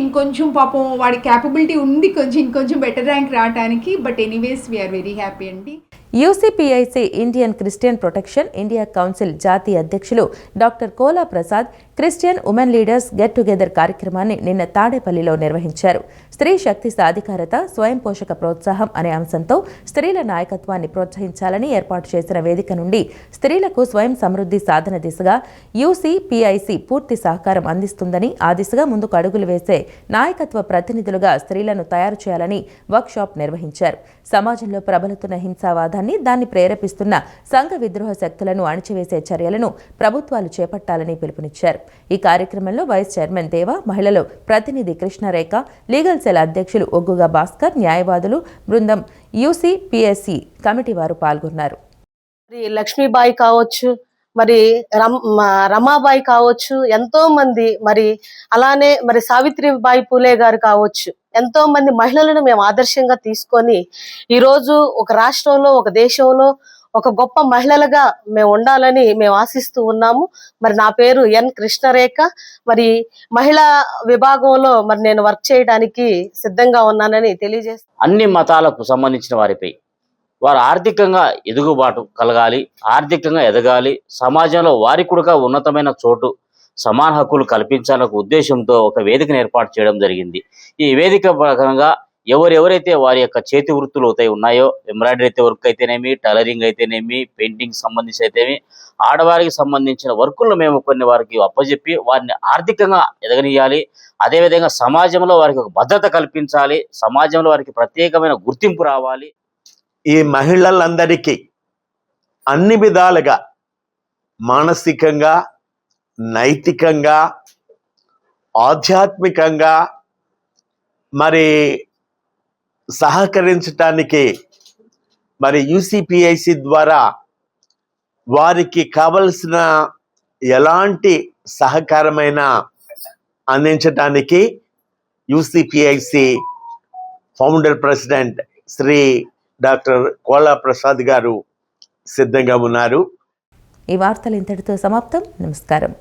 Speaker 12: ఇంకొంచెం పాపం వాడి క్యాపబిలిటీ ఉంది ఇంకొంచెం బెటర్ ర్యాంక్ రావడానికి. But anyways we are very happy అండి.
Speaker 1: UCPIC Indian Christian protection India council జాతీయ అధ్యక్షులు doctor Kola Prasad Christian women leaders get together కార్యక్రమాన్ని నిన్న తాడేపల్లిలో నిర్వహించారు. స్త్రీ శక్తి సాధికారత, స్వయం పోషక ప్రోత్సాహం అనే అంశంతో స్త్రీల నాయకత్వాన్ని ప్రోత్సహించాలని ఏర్పాటు చేసిన వేదిక నుండి స్త్రీలకు స్వయం సమృద్ధి సాధన దిశగా యూసీపీఐసీ పూర్తి సహకారం అందిస్తుందని, ఆ దిశగా ముందుకు అడుగులు వేసే నాయకత్వ ప్రతినిధులుగా స్త్రీలను తయారు చేయాలని వర్క్షాప్ నిర్వహించారు. సమాజంలో ప్రబలుతున్న హింసావాదాన్ని, దాన్ని ప్రేరేపిస్తున్న సంఘ విద్రోహ శక్తులను అణిచివేసే చర్యలను ప్రభుత్వాలు చేపట్టాలని పిలుపునిచ్చారు. ఈ కార్యక్రమంలో వైస్ చైర్మన్ దేవా, మహిళలు ప్రతినిధి కృష్ణరేఖ, లీగల్ సెల్ అధ్యక్షులు ఒగ్గుగా భాస్కర్, న్యాయవాదులు బృందం, యూసీపీఎస్సీ కమిటీ వారు పాల్గొన్నారు.
Speaker 13: లక్ష్మీబాయి కావచ్చు, మరి రమాబాయి కావచ్చు, ఎంతో మంది, మరి అలానే మరి సావిత్రిబాయి పూలే గారు కావచ్చు, ఎంతో మంది మహిళలను మేము ఆదర్శంగా తీసుకొని ఈరోజు ఒక రాష్ట్రంలో, ఒక దేశంలో ఒక గొప్ప మహిళలుగా మేము ఉండాలని మేము ఆశిస్తూ ఉన్నాము. మరి నా పేరు ఎన్ కృష్ణరేఖ. మరి మహిళా విభాగంలో మరి నేను వర్క్ చేయడానికి సిద్ధంగా ఉన్నానని తెలియజేస్తాను.
Speaker 14: అన్ని మతాలకు సంబంధించిన వారిపై వారు ఆర్థికంగా ఎదుగుబాటు కలగాలి, ఆర్థికంగా ఎదగాలి, సమాజంలో వారికి కూడా ఉన్నతమైన చోటు, సమాన హక్కులు కల్పించాలనే ఉద్దేశంతో ఒక వేదికను ఏర్పాటు చేయడం జరిగింది. ఈ వేదిక ప్రకారంగా ఎవరెవరైతే వారి యొక్క చేతి వృత్తులు అయితే ఉన్నాయో, ఎంబ్రాయిడరీ అయితే వర్క్ అయితేనేమి, టైలరింగ్ అయితేనేమి, పెయింటింగ్ సంబంధించి అయితేనేమి, ఆడవారికి సంబంధించిన వర్కులను మేము కొన్ని వారికి అప్పచెప్పి వారిని ఆర్థికంగా ఎదగనియాలి. అదేవిధంగా సమాజంలో వారికి ఒక భద్రత కల్పించాలి, సమాజంలో వారికి ప్రత్యేకమైన గుర్తింపు రావాలి.
Speaker 15: ఈ మహిళలందరికీ అన్ని విధాలుగా మానసికంగా, నైతికంగా, ఆధ్యాత్మికంగా మరి సహకరించటానికి మరి యూసీపీఐసి ద్వారా వారికి కావలసిన ఎలాంటి సహకారమైన అందించటానికి UCPIC founder president Shri doctor Kola Prasad garu సిద్ధంగా ఉన్నారు.
Speaker 1: ఈ వార్తలు ఇంతటితో సమాప్తం. నమస్కారం.